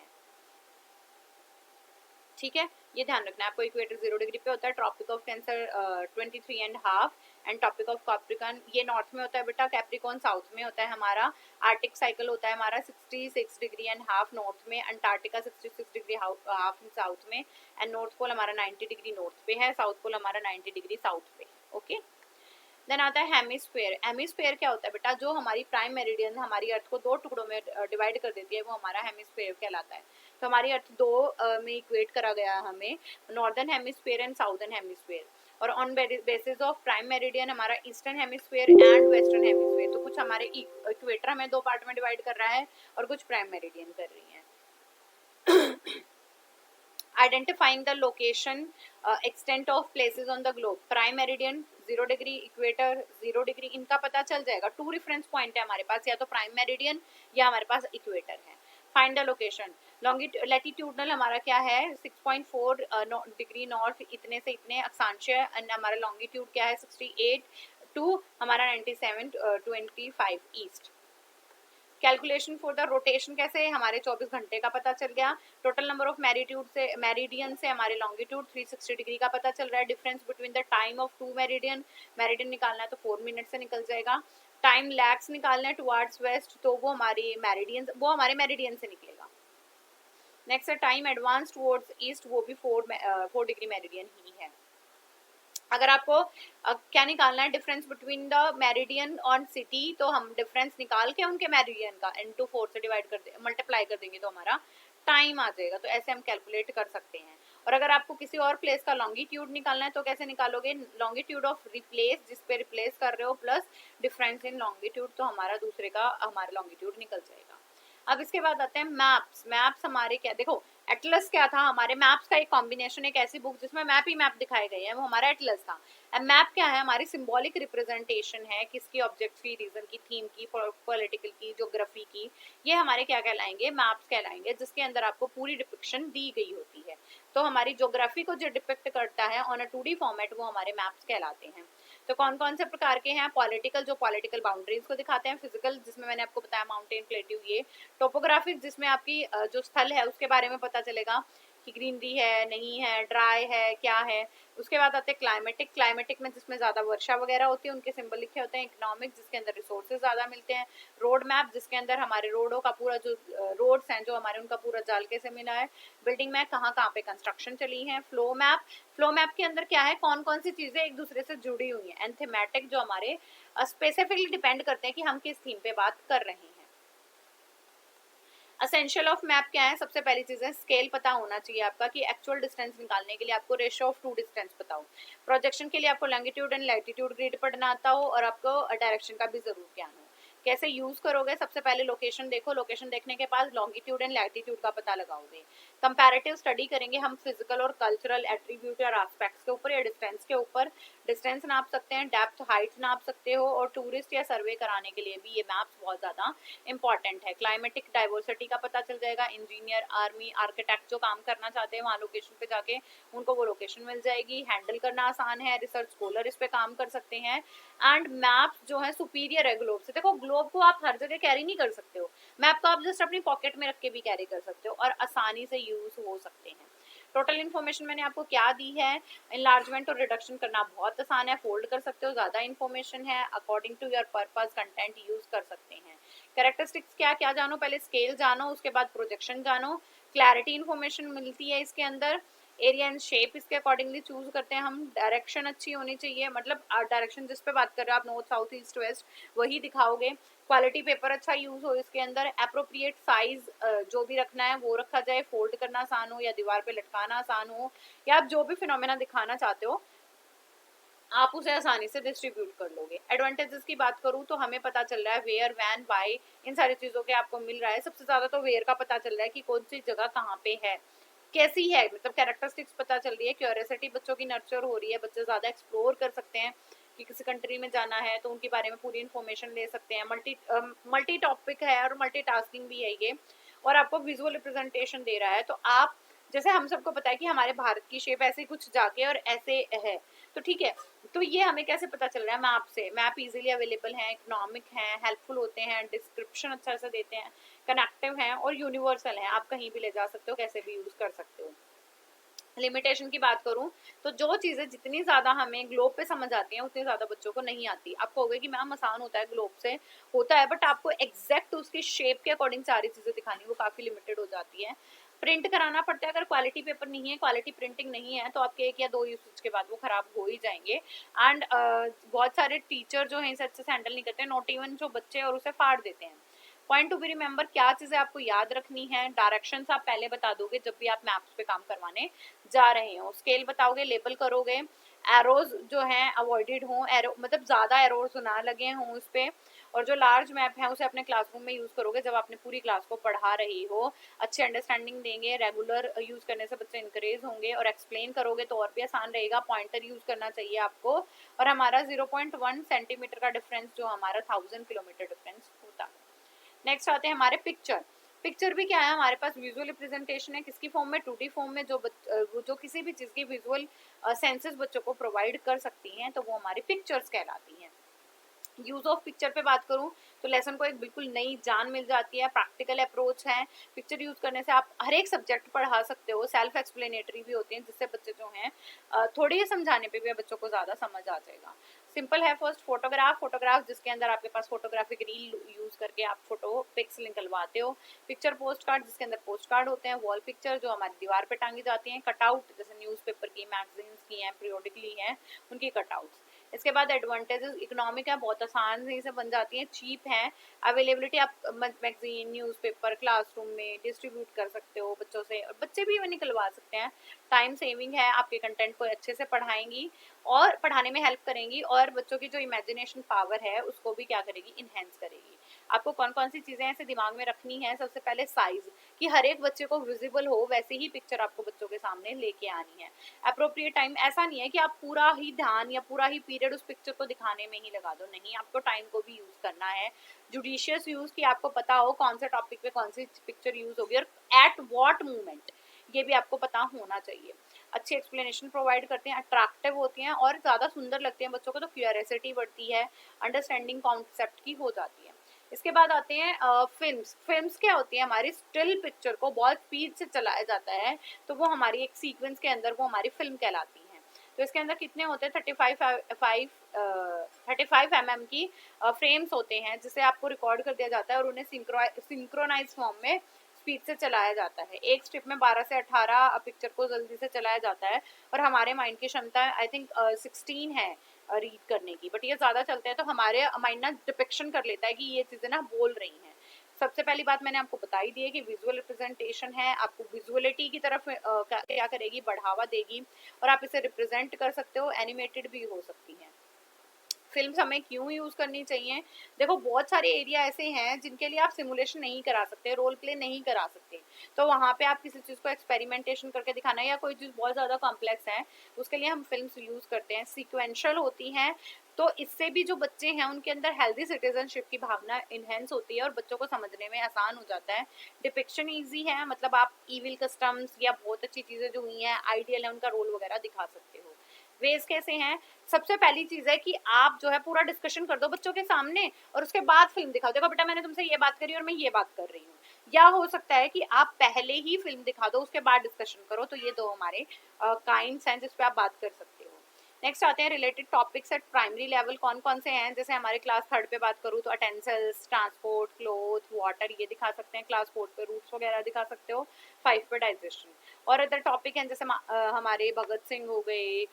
ठीक है, ये ध्यान रखना है आपको. इक्वेटर 0 डिग्री पे होता है, tropic of cancer 23.5 and tropic of capricorn ये नॉर्थ में होता है बेटा, कैप्रिकॉर्न साउथ में होता है हमारा. आर्टिक साइकिल होता है हमारा 66.5 नॉर्थ में, अंटार्कटिका 66.5 साउथ में, एंड नॉर्थ पोल हमारा 90 डिग्री नॉर्थ पे है, साउथ पोल हमारा 90 डिग्री साउथ पे. ओके, देन आता है हेमिस्फेयर. हेमिस्फेयर क्या होता है बेटा, जो हमारी प्राइम मेरिडियन हमारी अर्थ को दो टुकड़ों में डिवाइड कर देती है वो हमारा हेमिस्फेयर कहलाता है. तो हमारी अर्थ दो में इक्वेट करा गया हमें, northern hemisphere and southern hemisphere. और on basis of prime meridian हमारा eastern hemisphere and western hemisphere. तो कुछ हमारे इक्वेटर हमें दो पार्ट में डिवाइड कर रहा है और कुछ प्राइम मेरिडियन कर रही है. Identifying the location extent of places on the globe, prime meridian 0 degree, equator 0 degree, इनका पता चल जाएगा। 2 रेफरेंस पॉइंट है हमारे पास, या तो प्राइम मेरिडियन या हमारे पास इक्वेटर है। Find the location. लैटिट्यूडनल हमारा क्या है 6.4 डिग्री नॉर्थ, इतने से इतने अक्षांश, एंड हमारा लॉन्गिट्यूड क्या है 68 टू हमारा 97.25 east. Calculation for the rotation कैसे, हमारे 24 घंटे का पता चल गया। टोटल नंबर ऑफ मैरिट्यूड से, मेरिडियन से हमारे लॉन्गिट्यूड 360 डिग्री का पता चल रहा है। Difference between the time of 2 meridian, meridian निकालना है तो 4 मिनट से निकल जाएगा। टाइम लैक्स निकालना है टुवर्ड्स वेस्ट, तो वो हमारे मेरिडियन से निकलेगा। नेक्स्ट है टाइम एडवांस टुवर्ड्स ईस्ट, वो भी 4 डिग्री मेरिडियन ही है। अगर आपको क्या निकालना है डिफरेंस बिटवीन द मेरिडियन और सिटी, तो हम डिफरेंस निकाल के उनके मेरिडियन का इनटू 4 से डिवाइड कर दे, मल्टीप्लाई कर देंगे तो हमारा टाइम आ जाएगा। तो ऐसे हम कैलकुलेट कर सकते हैं। और अगर आपको किसी और प्लेस का लॉन्गिट्यूड निकालना है तो कैसे निकालोगे, लॉन्गिट्यूड ऑफ रिप्लेस, जिस पे रिप्लेस कर रहे हो, प्लस डिफरेंस इन लॉन्गिट्यूड, तो हमारा दूसरे का हमारा लॉन्गिट्यूड निकल जाएगा। अब इसके बाद आते हैं मैप्स। मैप्स हमारे क्या, देखो एटलस क्या था, हमारे मैप्स का एक कॉम्बिनेशन, एक ऐसी बुक जिसमें मैप ही मैप दिखाए गए हैं, वो हमारा एटलस था। अब मैप क्या है, हमारी सिंबॉलिक रिप्रेजेंटेशन है किसकी, ऑब्जेक्ट की, रीजन की, थीम की, पॉलिटिकल की, ज्योग्राफी की। ये हमारे क्या कहलाएंगे, मैप्स कहलाएंगे, जिसके अंदर आपको पूरी डिपिक्शन दी गई होती है। तो हमारी ज्योग्राफी को जो डिपिक्ट करता है ऑन अ 2D फॉर्मेट, वो हमारे मैप्स कहलाते हैं। तो कौन कौन से प्रकार के हैं, पॉलिटिकल जो पॉलिटिकल बाउंड्रीज को दिखाते हैं, फिजिकल जिसमें मैंने आपको बताया माउंटेन, प्लेट्यू, ये टोपोग्राफिक जिसमें आपकी जो स्थल है उसके बारे में पता चलेगा कि ग्रीनरी है, नहीं है, ड्राई है, क्या है। उसके बाद आते हैं क्लाइमेटिक। क्लाइमेटिक में जिसमें ज्यादा वर्षा वगैरह होती है, उनके सिंबल लिखे होते हैं। इकोनॉमिक जिसके अंदर रिसोर्सेज ज्यादा मिलते हैं। रोड मैप जिसके अंदर हमारे रोडों का पूरा जो रोड्स हैं जो हमारे, उनका पूरा जाल कैसे मिला है। बिल्डिंग में कहाँ कहाँ पे कंस्ट्रक्शन चली है। फ्लो मैप, फ्लो मैप के अंदर क्या है, कौन कौन सी चीजें एक दूसरे से जुड़ी हुई हैं। एंड थीमेटिक जो हमारे स्पेसिफिकली डिपेंड करते हैं कि हम किस थीम पे बात कर रहे हैं। असेंशियल ऑफ मैप क्या है, सबसे पहली चीज है स्केल पता होना चाहिए आपका, कि एक्चुअल डिस्टेंस निकालने के लिए आपको रेशियो ऑफ 2 डिस्टेंस पता हो। प्रोजेक्शन के लिए आपको लॉन्गिट्यूड एंड लैटिट्यूड ग्रिड पढ़ना आता हो, और आपको डायरेक्शन का भी जरूर ज्ञान हो। कैसे यूज करोगे, सबसे पहले लोकेशन देखो, लोकेशन देखने के बाद लॉन्गिट्यूड एंड लैटिट्यूड का पता लगाओगे। कंपैरेटिव स्टडी करेंगे हम फिजिकल और कल्चरल एट्रीब्यूट या एस्पेक्ट्स के ऊपर, या डिस्टेंस के ऊपर। डिस्टेंस नाप सकते हैं, डेप्थ हाइट नाप सकते हो, और टूरिस्ट या सर्वे कराने के लिए भी ये मैप्स बहुत ज्यादा इंपॉर्टेंट है। क्लाइमेटिक डाइवर्सिटी का पता चल जाएगा। इंजीनियर, आर्मी, आर्किटेक्ट जो काम करना चाहते हैं वहाँ लोकेशन पे जाके उनको वो लोकेशन मिल जाएगी। हैंडल करना आसान है, रिसर्च स्कॉलर इस पे काम कर सकते हैं। एंड मैप्स जो है सुपीरियर है ग्लोब से। देखो ग्लोब को आप हर जगह कैरी नहीं कर सकते हो, मैप को आप जस्ट अपनी पॉकेट में रख के भी कैरी कर सकते हो, और आसानी से यूज हो सकते हैं। टोटल इन्फॉर्मेशन मैंने आपको क्या दी है, इनलार्जमेंट और रिडक्शन करना बहुत आसान है, फोल्ड कर सकते हो, ज्यादा इन्फॉर्मेशन है, according to your purpose content use कर सकते हैं। कैरेक्टरिस्टिक्स क्या क्या जानो, पहले स्केल जानो, उसके बाद प्रोजेक्शन जानो। क्लैरिटी इन्फॉर्मेशन मिलती है इसके अंदर। एरिया एंड शेप इसके अकॉर्डिंगली चूज करते हैं हम। डायरेक्शन अच्छी होनी चाहिए, मतलब डायरेक्शन जिस पे बात कर रहे हो आप, नॉर्थ साउथ ईस्ट वेस्ट, वही दिखाओगे। क्वालिटी पेपर अच्छा यूज हो इसके अंदर। अप्रोप्रिएट साइज जो भी रखना है वो रखा जाए, फोल्ड करना आसान हो या दीवार पे लटकाना आसान हो, या आप जो भी फिनोमेना दिखाना चाहते हो आप उसे आसानी से डिस्ट्रीब्यूट कर लोगे। एडवांटेजेस की बात करूँ तो हमें पता चल रहा है वेयर, वैन, बाय, इन सारी चीजों के आपको मिल रहा है। सबसे ज्यादा तो वेयर का पता चल रहा है कि कौन सी जगह कहाँ पे है, कैसी है, मतलब कैरेक्टरिस्टिक्स पता चल रही है। क्यूरियोसिटी बच्चों की नर्चर हो रही है, बच्चे ज्यादा एक्सप्लोर कर सकते हैं कि किसी कंट्री में जाना है तो उनके बारे में पूरी इन्फॉर्मेशन ले सकते हैं। मल्टी टॉपिक है और मल्टी टास्किंग भी है ये, और आपको विजुअल रिप्रेजेंटेशन दे रहा है। तो आप, जैसे हम सबको पता है कि हमारे भारत की शेप ऐसे कुछ जाके और ऐसे है, तो ठीक है, तो ये हमें कैसे पता चल रहा है, मैप से। मैप इजीली अवेलेबल है, इकोनॉमिक हैं, हेल्पफुल होते हैं, डिस्क्रिप्शन अच्छा से देते हैं, कनेक्टिव हैं और यूनिवर्सल हैं, आप कहीं भी ले जा सकते हो, कैसे भी यूज कर सकते हो। लिमिटेशन की बात करूं तो जो चीजें जितनी ज्यादा हमें ग्लोब पे समझ आती हैं उतनी ज्यादा बच्चों को नहीं आती। आप कहोगे कि मैम आसान होता है ग्लोब से, होता है, बट आपको एग्जैक्ट उसकी शेप के अकॉर्डिंग सारी चीजें दिखानी वो काफी लिमिटेड हो जाती है। प्रिंट कराना पड़ता है, अगर क्वालिटी पेपर नहीं है, क्वालिटी प्रिंटिंग नहीं है, तो आपके 1 या 2 यूसेज के बाद वो खराब हो ही जाएंगे। एंड बहुत सारे टीचर जो है इसे अच्छे से हैंडल नहीं करते, नॉट इवन जो बच्चे, और उसे फाड़ देते हैं। पॉइंट टू बी रिमेंबर, क्या चीजें आपको याद रखनी है। डायरेक्शंस आप पहले बता दोगे जब भी आप मैप्स पे काम करवाने जा रहे हो। स्केल बताओगे, लेबल करोगे, एरोज जो हैं अवॉइडेड हों, एरो मतलब ज़्यादा एरोज ना लगे हों उस पर। और जो लार्ज मैप है उसे अपने क्लासरूम में यूज़ करोगे जब आपने पूरी क्लास को पढ़ा रही हो, अच्छी अंडरस्टैंडिंग देंगे, रेगुलर यूज़ करने से बच्चे इंकरेज होंगे, और एक्सप्लेन करोगे तो और भी आसान रहेगा। पॉइंटर यूज़ करना चाहिए आपको। और हमारा 0.1 सेंटीमीटर का डिफरेंस जो हमारा 1000 किलोमीटर डिफरेंस होता है। नेक्स्ट आते हैं हमारे पिक्चर। पिक्चर भी क्या है, हमारे पास विजुअल रिप्रेजेंटेशन है, किसकी फॉर्म में, 2D फॉर्म में, जो किसी भी चीज़ की विजुअल सेंसेस बच्चों को प्रोवाइड कर सकती हैं, तो वो हमारी पिक्चर्स कहलाती हैं। यूज ऑफ पिक्चर पे बात करूं तो लेसन को एक बिल्कुल नई जान मिल जाती है, प्रैक्टिकल अप्रोच है। पिक्चर यूज करने से आप हर एक सब्जेक्ट पढ़ा सकते हो, सेल्फ एक्सप्लेनेटरी भी होते हैं, जिससे बच्चे जो हैं थोड़ी समझाने पे भी बच्चों को ज़्यादा समझ आ जाएगा। सिंपल है। फर्स्ट फोटोग्राफ जिसके अंदर आपके पास फोटोग्राफिक रील यूज करके आप फोटो पिक्स निकलवाते हो। पिक्चर पोस्ट कार्ड जिसके अंदर पोस्ट कार्ड होते हैं। वॉल पिक्चर जो हमारी दीवार पे टांगी जाती हैं। कटआउट जैसे न्यूज़पेपर की, मैगजीन्स की हैं, पीरियोडिकली हैं, उनकी कटआउट्स। इसके बाद एडवांटेजेस, इकोनॉमिक है, बहुत आसान से बन जाती हैं, चीप हैं। अवेलेबिलिटी, आप मैगजीन, न्यूज़पेपर क्लासरूम में डिस्ट्रीब्यूट कर सकते हो बच्चों से, और बच्चे भी निकलवा सकते हैं। टाइम सेविंग है, आपके कंटेंट को अच्छे से पढ़ाएंगी और पढ़ाने में हेल्प करेंगी, और बच्चों की जो इमेजिनेशन पावर है उसको भी क्या करेगी, इन्हेंस करेगी। आपको कौन कौन सी चीज़ें ऐसे दिमाग में रखनी है, सबसे पहले साइज, कि हर एक बच्चे को विजिबल हो, वैसे ही पिक्चर आपको बच्चों के सामने लेके आनी है। अप्रोप्रिएट टाइम, ऐसा नहीं है कि आप पूरा ही ध्यान या पूरा ही पीरियड उस पिक्चर को दिखाने में ही लगा दो, नहीं, आपको टाइम को भी यूज करना है। जुडिशियस यूज, कि आपको पता हो कौन से टॉपिक पे कौन सी पिक्चर यूज होगी और एट व्हाट मोमेंट, ये भी आपको पता होना चाहिए। अच्छी एक्सप्लेनेशन प्रोवाइड करते हैं, अट्रैक्टिव होती हैं और ज़्यादा सुंदर लगते हैं बच्चों को, तो क्यूरियोसिटी बढ़ती है, अंडरस्टैंडिंग कॉन्सेप्ट की हो जाती है। इसके बाद आते हैं फिल्म्स। फिल्म्स क्या होती है, हमारी स्टिल पिक्चर को बहुत स्पीड से चलाया जाता है, तो वो हमारी एक सीक्वेंस के अंदर वो हमारी फिल्म कहलाती है। तो इसके अंदर कितने होते हैं, 35 mm की फ्रेम्स होते हैं, जिसे आपको रिकॉर्ड कर दिया जाता है और उन्हें सिंक्रोनाइज फॉर्म में स्पीड से चलाया जाता है। एक स्ट्रिप में 12 से 18 पिक्चर को जल्दी से चलाया जाता है, और हमारे माइंड की क्षमता आई थिंक 16 है रीड करने की, बट ये ज़्यादा चलते हैं तो हमारे माइंड ना डिपिक्शन कर लेता है कि ये चीज़ें ना बोल रही हैं। सबसे पहली बात मैंने आपको बताई दी है कि विजुअल रिप्रेजेंटेशन है, आपको विजुअलिटी की तरफ क्या करेगी, बढ़ावा देगी, और आप इसे रिप्रेजेंट कर सकते हो, एनिमेटेड भी हो सकती है। फिल्म्स हमें क्यों यूज़ करनी चाहिए, देखो बहुत सारे एरिया ऐसे हैं जिनके लिए आप सिमुलेशन नहीं करा सकते, रोल प्ले नहीं करा सकते, तो वहाँ पे आप किसी चीज़ को एक्सपेरिमेंटेशन करके दिखाना, या कोई चीज़ बहुत ज़्यादा कॉम्प्लेक्स है, उसके लिए हम फिल्म्स यूज़ करते हैं। सीक्वेंशियल होती हैं, तो इससे भी जो बच्चे हैं उनके अंदर हेल्दी सिटीजनशिप की भावना इन्हेंस होती है और बच्चों को समझने में आसान हो जाता है। डिपिक्शन ईजी है, मतलब आप ईविल कस्टम्स या बहुत अच्छी चीज़ें जो हुई हैं, आइडियल है, उनका रोल वगैरह दिखा सकते हो। वेज कैसे हैं, सबसे पहली चीज है कि आप जो है पूरा डिस्कशन कर दो बच्चों के सामने, और उसके बाद फिल्म दिखाओ, देखो बेटा मैंने तुमसे ये बात करी और मैं ये बात कर रही हूँ। या हो सकता है कि आप पहले ही फिल्म दिखा दो, उसके बाद डिस्कशन करो, तो ये दो हमारे काइंड्स हैं जिस पे आप बात कर सकते हो। नेक्स्ट आते हैं related topics eight primary level, कौन कौन से हैं, जैसे हमारे क्लास 3 पे बात करूँ तो अटेंसिल्स, ट्रांसपोर्ट, क्लोथ, वाटर, ये दिखा सकते हैं। क्लास 4 पे रूट्स वगैरह दिखा सकते हो। 5 पे डाइजेशन। और अदर टॉपिक हैं जैसे हमारे भगत सिंह हो गए,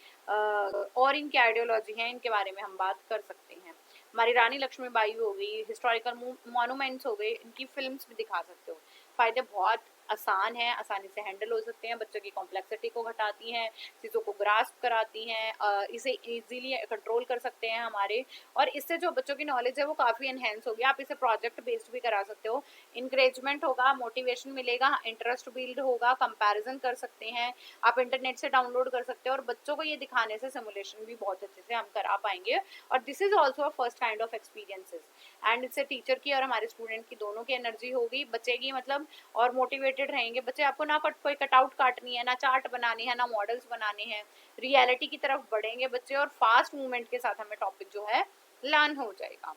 और इनकी आइडियोलॉजी है, इनके बारे में हम बात कर सकते हैं। हमारी रानी लक्ष्मीबाई हो गई, हिस्टोरिकल मॉन्यूमेंट्स हो गए, इनकी फिल्म्स भी दिखा सकते हो। फायदे बहुत आसान है, आसानी से हैंडल हो सकते हैं, बच्चों की कॉम्प्लेक्सिटी को घटाती हैं, चीज़ों को ग्रास्प कराती हैं, इसे इजीली कंट्रोल कर सकते हैं हमारे, और इससे जो बच्चों की नॉलेज है वो काफ़ी एनहेंस होगी। आप इसे प्रोजेक्ट बेस्ड भी करा सकते हो, इंकरेजमेंट होगा, मोटिवेशन मिलेगा, इंटरेस्ट बिल्ड होगा, कंपैरिजन कर सकते हैं, आप इंटरनेट से डाउनलोड कर सकते हो, और बच्चों को ये दिखाने से सिमुलेशन भी बहुत अच्छे से हम करा पाएंगे। और this is also a first kind of experiences, and इससे टीचर की और हमारे स्टूडेंट की दोनों की एनर्जी होगी, बचेगी, मतलब और मोटिवेटेड रहेंगे बच्चे। आपको ना कोई कटआउट काटनी है, ना चार्ट बनानी है, ना मॉडल्स बनाने हैं, रियलिटी की तरफ बढ़ेंगे बच्चे, और फास्ट मूवमेंट के साथ हमें टॉपिक जो है लर्न हो जाएगा।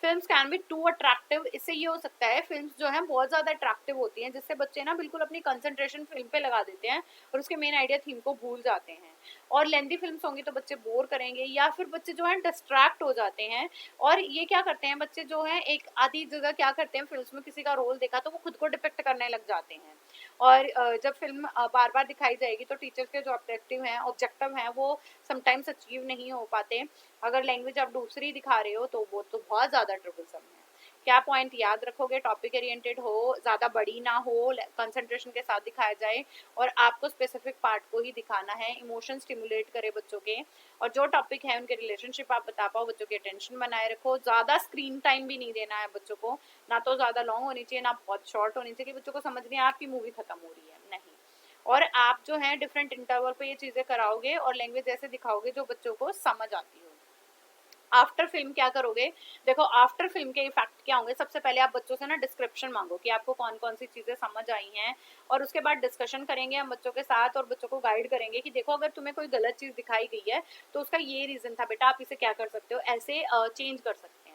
Films can be too attractive, इससे ये हो सकता है फिल्म्स जो है बहुत ज़्यादा अट्रैक्टिव होती हैं, जिससे बच्चे ना बिल्कुल अपनी कंसंट्रेशन फिल्म पे लगा देते हैं और उसके मेन आइडिया थीम को भूल जाते हैं। और लेंथी फिल्म्स होंगी तो बच्चे बोर करेंगे, या फिर बच्चे जो है डिस्ट्रैक्ट हो जाते हैं। और ये क्या करते हैं बच्चे जो है, एक आधी जगह क्या करते हैं, फिल्म्स में किसी का रोल देखा तो वो खुद को डिपेक्ट करने लग जाते हैं, और जब फिल्म बार बार दिखाई जाएगी तो टीचर्स के जो ऑब्जेक्टिव हैं वो समटाइम्स अचीव नहीं हो पाते। अगर लैंग्वेज आप दूसरी दिखा रहे हो तो वो तो बहुत ज़्यादा ट्रबलसम है। क्या पॉइंट याद रखोगे, टॉपिक ओरिएंटेड हो, ज़्यादा बड़ी ना हो, कंसंट्रेशन के साथ दिखाया जाए और आपको स्पेसिफिक पार्ट को ही दिखाना है, इमोशन स्टिमुलेट करे बच्चों के, और जो टॉपिक है उनके रिलेशनशिप आप बता पाओ, बच्चों की अटेंशन बनाए रखो। ज़्यादा स्क्रीन टाइम भी नहीं देना है बच्चों को, ना तो ज़्यादा लॉन्ग होनी चाहिए ना बहुत शॉर्ट होनी चाहिए कि बच्चों को समझ नहीं आपकी मूवी खत्म हो रही है, नहीं। और आप जो है डिफरेंट इंटरवल पे ये चीज़ें कराओगे और लैंग्वेज ऐसे दिखाओगे जो बच्चों को समझ आती हो। आफ्टर फिल्म क्या करोगे, देखो आफ्टर फिल्म के इफेक्ट क्या होंगे, सबसे पहले आप बच्चों से ना डिस्क्रिप्शन मांगो कि आपको कौन कौन सी चीजें समझ आई हैं, और उसके बाद डिस्कशन करेंगे हम बच्चों के साथ और बच्चों को गाइड करेंगे कि देखो अगर तुम्हें कोई गलत चीज दिखाई गई है तो उसका ये रीजन था बेटा, आप इसे क्या कर सकते हो, ऐसे चेंज कर सकते हैं।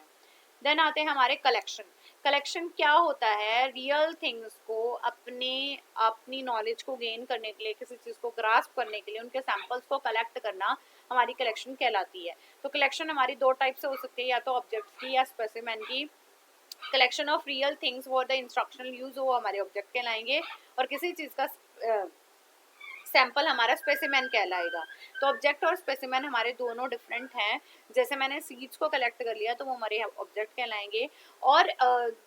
देन आते हैं हमारे कलेक्शन। कलेक्शन क्या होता है, रियल थिंग्स को अपनी नॉलेज को गेन करने के लिए, किसी चीज को ग्रास्प करने के लिए उनके सैंपल्स को कलेक्ट करना हमारी कलेक्शन कहलाती है। तो कलेक्शन हमारी दो टाइप से हो सकती है, या तो ऑब्जेक्ट की या स्पेसिमेन की। Collection of real things for the instructional use वो हमारे ऑब्जेक्ट कहलाएंगे, और किसी चीज का सैंपल हमारा स्पेसिमेन कहलाएगा। तो ऑब्जेक्ट और स्पेसिमेन हमारे दोनों डिफरेंट हैं। जैसे मैंने सीड्स को कलेक्ट कर लिया तो वो हमारे ऑब्जेक्ट कहलाएंगे, और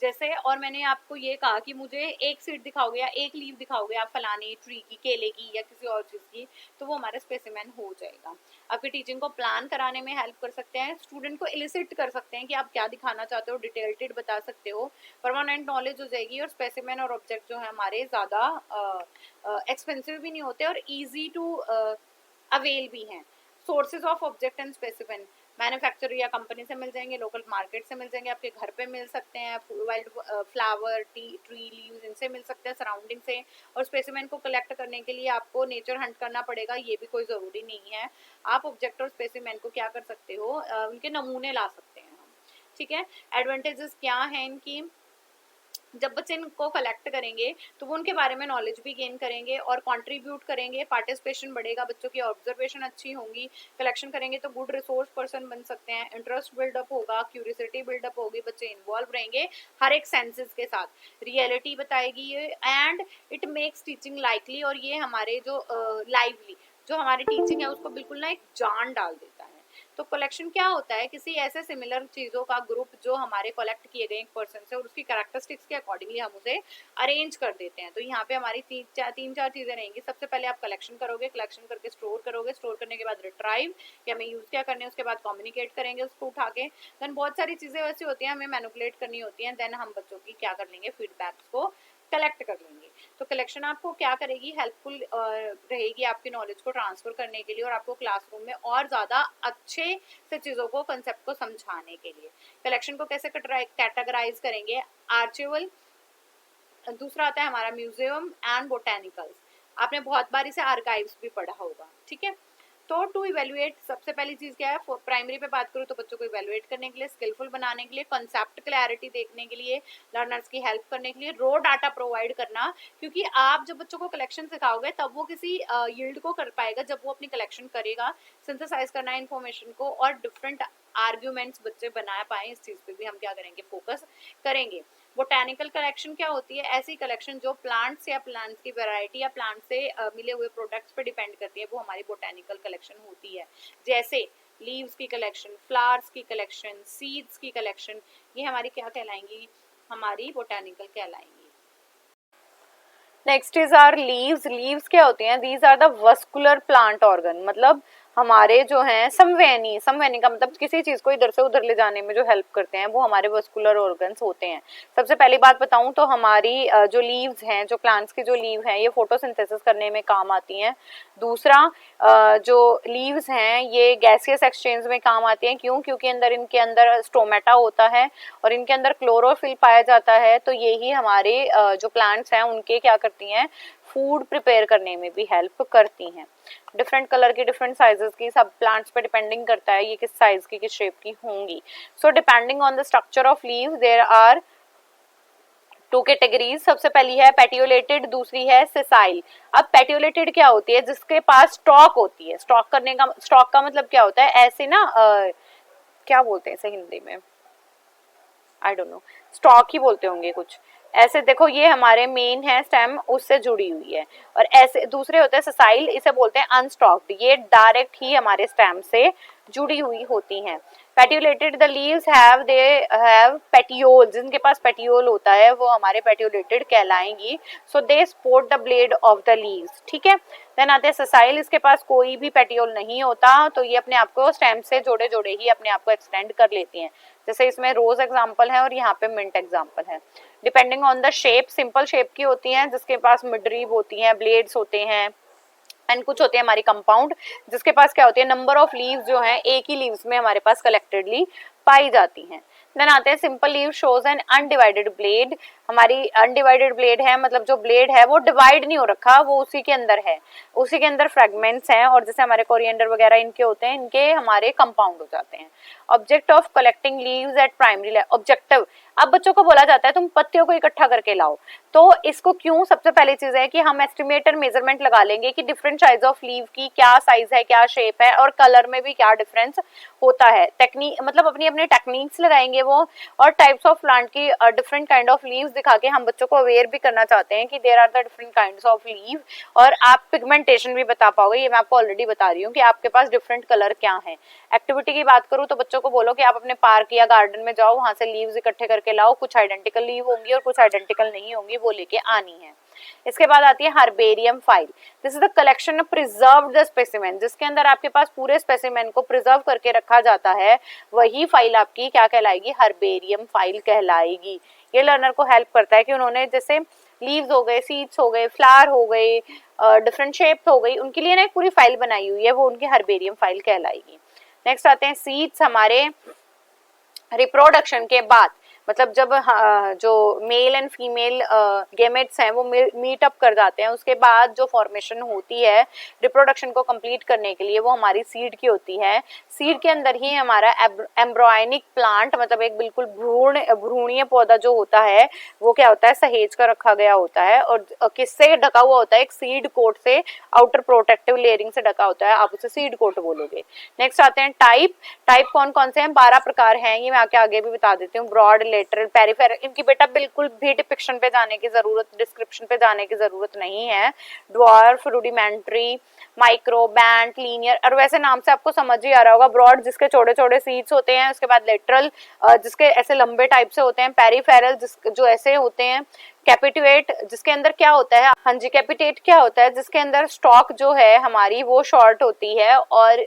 जैसे और मैंने आपको ये कहा कि मुझे एक सीड दिखाओगे या एक लीव दिखाओगे आप फलाने ट्री की, केले की या किसी और चीज़ की, तो वो हमारा स्पेसिमेन हो जाएगा। आपकी टीचिंग को प्लान कराने में हेल्प कर सकते हैं, स्टूडेंट को इलिसिट कर सकते हैं कि आप क्या दिखाना चाहते हो, डिटेल्ड बता सकते हो, परमानेंट नॉलेज हो जाएगी। और स्पेसिमेन और ऑब्जेक्ट जो है हमारे ज़्यादा एक्सपेंसिव भी नहीं होते और इजी टू अवेल भी हैं। Sources of object and specimen manufacture या कंपनी से मिल जाएंगे, लोकल मार्केट से मिल जाएंगे, आपके घर पे मिल सकते हैं, वाइल्ड फ्लावर ट्री लीव्स इनसे मिल सकते हैं सराउंडिंग से। और स्पेसिमेन को कलेक्ट करने के लिए आपको नेचर हंट करना पड़ेगा, ये भी कोई ज़रूरी नहीं है। आप ऑब्जेक्ट और स्पेसिमेन को क्या कर सकते हो, उनके नमूने ला सकते हैं हम, ठीक है। एडवांटेजेस क्या हैं इनकी, जब बच्चे इनको कलेक्ट करेंगे तो वो उनके बारे में नॉलेज भी गेन करेंगे और कंट्रीब्यूट करेंगे, पार्टिसिपेशन बढ़ेगा, बच्चों की ऑब्जर्वेशन अच्छी होंगी। कलेक्शन करेंगे तो गुड रिसोर्स पर्सन बन सकते हैं, इंटरेस्ट बिल्डअप होगा, क्यूरियोसिटी बिल्डअप होगी, बच्चे इन्वॉल्व रहेंगे हर एक सेंसेस के साथ, रियलिटी बताएगी ये, and it makes teaching likely, और ये हमारे जो लाइवली जो हमारी टीचिंग है उसको बिल्कुल ना एक जान डाल देता है। तो कलेक्शन क्या होता है, किसी ऐसे सिमिलर चीज़ों का ग्रुप जो हमारे कलेक्ट किए गए एक पर्सन से और उसकी कैरेक्टरिस्टिक्स के अकॉर्डिंगली हम उसे अरेंज कर देते हैं। तो यहाँ पे हमारी तीन चार चीज़ें रहेंगी। सबसे पहले आप कलेक्शन करोगे, कलेक्शन करके स्टोर करोगे, स्टोर करने के बाद रिट्राइव कि हमें यूज़ क्या करने हैं, उसके बाद कम्युनिकेट करेंगे उसको उठा के। देन बहुत सारी चीज़ें वैसी होती हैं हमें मैनिपुलेट करनी होती हैं, देन हम बच्चों की क्या कर लेंगे, फीडबैक्स को कलेक्ट कर लेंगे। तो कलेक्शन आपको क्या करेगी, हेल्पफुल रहेगी आपकी नॉलेज को ट्रांसफर करने के लिए और आपको क्लासरूम में और ज़्यादा अच्छे से चीज़ों को, कंसेप्ट को समझाने के लिए। कलेक्शन को कैसे कैटेगराइज करेंगे, आर्चिवल, दूसरा आता है हमारा म्यूजियम एंड बोटेनिकल्स। आपने बहुत बार इसे आर्काइव्स भी पढ़ा होगा, ठीक है। तो टू इवेल्युएट, सबसे पहली चीज क्या है, प्राइमरी पे बात करूँ तो बच्चों को इवेल्युएट करने के लिए, स्किलफुल बनाने के लिए, कंसेप्ट क्लैरिटी देखने के लिए, लर्नर्स की हेल्प करने के लिए, रो डाटा प्रोवाइड करना, क्योंकि आप जब बच्चों को कलेक्शन सिखाओगे तब वो किसी यील्ड को कर पाएगा जब वो अपनी कलेक्शन करेगा, सिंथेसाइज करना है इन्फॉर्मेशन को, और डिफरेंट आर्ग्यूमेंट्स बच्चे बना पाए, इस चीज पे भी हम क्या करेंगे, फोकस करेंगे। बोटेनिकल कलेक्शन क्या होती है, ऐसी कलेक्शन जो प्लांट्स या प्लांट्स की वैरायटी या प्लांट से मिले हुए प्रोडक्ट्स पे डिपेंड करती है, वो हमारी बोटेनिकल कलेक्शन होती है। जैसे लीव्स की कलेक्शन, फ्लावर्स की कलेक्शन, सीड्स की कलेक्शन, ये हमारी क्या कहलाएंगी, हमारी बोटेनिकल कहलाएंगी। Next is are leaves. Leaves क्या होती हैं, these are the vascular plant organ, मतलब हमारे जो हैं संवहनी, संवहनी का मतलब किसी चीज को इधर से उधर ले जाने में जो हेल्प करते हैं वो हमारे वस्कुलर ऑर्गन्स होते हैं। सबसे पहली बात बताऊं तो हमारी जो लीव्स हैं, जो प्लांट्स की जो लीव हैं, ये फोटोसिंथेसिस करने में काम आती हैं। दूसरा जो लीव्स हैं ये गैसियस एक्सचेंज में काम आती हैं, क्यों, क्योंकि इनके अंदर स्टोमेटा होता है और इनके अंदर क्लोरोफिल पाया जाता है, तो यही हमारे जो प्लांट्स हैं उनके क्या करती हैं, फूड प्रिपेयर करने में भी हेल्प करती हैं। डिफरेंट कलर की, डिफरेंट साइजेस की, सब प्लांट्स पे डिपेंडिंग करता है ये किस साइज की, किस शेप की होंगी। So depending on the structure of leaves there are two categories. सबसे पहली है पेटियोलेटेड, दूसरी है सेसाइल। अब पेटियोलेटेड क्या होती है, जिसके पास स्टॉक होती है। स्टॉक का मतलब क्या होता है, ऐसे ना क्या बोलते हैं इसे हिंदी में, आई डोंट नो, स्टॉक ही बोलते होंगे कुछ, ऐसे देखो ये हमारे मेन है स्टेम, उससे जुड़ी हुई है। और ऐसे दूसरे होते हैं ससाइल, इसे बोलते हैं अनस्टॉक्ड, ये डायरेक्ट ही हमारे स्टेम से जुड़ी हुई होती हैं। Petiolated the leaves have they have petiole, जिनके पास पेटियोल होता है वो हमारे पेट्यूलेटेड कहलाएंगी। So they support the blade of the leaves, ठीक है। देन आते हैं ससाइल, इसके पास कोई भी पेटियोल नहीं होता, तो ये अपने आप को स्टेम से जोड़े जोड़े ही अपने आप को एक्सटेंड कर लेती हैं। जैसे इसमें रोज एग्जाम्पल है और यहाँ पे मिंट एग्जाम्पल है। Depending on the shape, simple shape की होती हैं जिसके पास मिडरीब होती हैं, ब्लेड्स होते हैं, एंड कुछ होते हैं हमारी कंपाउंड जिसके पास क्या होती है, नंबर ऑफ लीव्स जो हैं एक ही लीव्स में हमारे पास कलेक्टेडली पाई जाती हैं। देन आते हैं simple leave shows N undivided blade, हमारी अनडिवाइडेड ब्लेड है, मतलब जो ब्लेड है वो डिवाइड नहीं हो रखा, वो उसी के अंदर है, उसी के अंदर फ्रेगमेंट्स हैं, और जैसे हमारे कोरिएंडर वगैरह इनके होते हैं, इनके हमारे कंपाउंड हो जाते हैं। Object of collecting leaves eight primary, objective, अब बच्चों को बोला जाता है तुम पत्तियों को इकट्ठा करके लाओ, तो इसको क्यों, सबसे पहली चीज है कि हम एस्टिमेट और मेजरमेंट लगा लेंगे कि डिफरेंट साइज ऑफ लीव की क्या साइज है, क्या शेप है, और कलर में भी क्या डिफरेंस होता है। टेक्निक मतलब अपनी अपनी टेक्निक्स लगाएंगे वो, और टाइप्स ऑफ प्लांट की डिफरेंट काइंड ऑफ लीव्स दिखा के हम बच्चों को अवेयर भी करना चाहते हैं कि there are the different kinds of leave, और आप पिगमेंटेशन भी बता पाओगे, ये मैं आपको ऑलरेडी बता रही हूँ कि आपके पास डिफरेंट कलर क्या है। एक्टिविटी की बात करूँ तो बच्चों को बोलो कि आप अपने पार्क या गार्डन में जाओ, वहां से लीव्स इकट्ठे करके लाओ, कुछ आइडेंटिकल लीव होंगी और कुछ आइडेंटिकल नहीं होंगी, वो लेके आनी है। इसके बाद आती है herbarium file, this is the collection of preserved specimen, जिसके अंदर आपके पास पूरे स्पेसिमेन को प्रिजर्व करके रखा जाता है, वही फाइल आपकी क्या कहलाएगी, हर्बेरियम फाइल कहलाएगी। ये लर्नर को हेल्प करता है कि उन्होंने जैसे लीव्स हो गए, सीड्स हो गए, फ्लावर हो गए, डिफरेंट शेप हो गई, उनके लिए ना एक पूरी फाइल बनाई हुई है, वो उनकी हर्बेरियम फाइल कहलाएगी। नेक्स्ट आते हैं सीड्स, हमारे रिप्रोडक्शन के बाद, मतलब जब जो मेल एंड फीमेल गेमेट्स हैं वो मीट अप कर जाते हैं, उसके बाद जो फॉर्मेशन होती है रिप्रोडक्शन को कंप्लीट करने के लिए, वो हमारी सीड की होती है। सीड के अंदर ही हमारा एम्ब्रॉयनिक प्लांट, मतलब एक बिल्कुल भ्रूणीय पौधा जो होता है वो क्या होता है, सहेज कर रखा गया होता है, और किससे ढका हुआ होता है, एक सीड कोट से, आउटर प्रोटेक्टिव लेयरिंग से ढका होता है, आप उसे सीड कोट बोलोगे। नेक्स्ट आते हैं टाइप, टाइप कौन कौन से हैं, 12 प्रकार हैं, ये मैं आगे भी बता देती हूँ। ब्रॉड, लेटरल, पेरिफेरल, इनकी बेटा बिल्कुल भी डिपिक्शन पे जाने की जरूरत, डिस्क्रिप्शन पे जाने की जरूरत नहीं है। Dwarf, rudimentary, micro, band, linear, और वैसे नाम से आपको समझ ही आ रहा होगा। ब्रॉड जिसके छोटे छोटे सीड्स होते हैं, उसके बाद लेटरल जिसके ऐसे लंबे टाइप से होते हैं, पेरिफेरल जो ऐसे होते हैं, कैपिटुएट जिसके अंदर क्या होता है, हाँ जी, कैपिटेट क्या होता है, जिसके अंदर स्टॉक जो है हमारी वो शॉर्ट होती है, और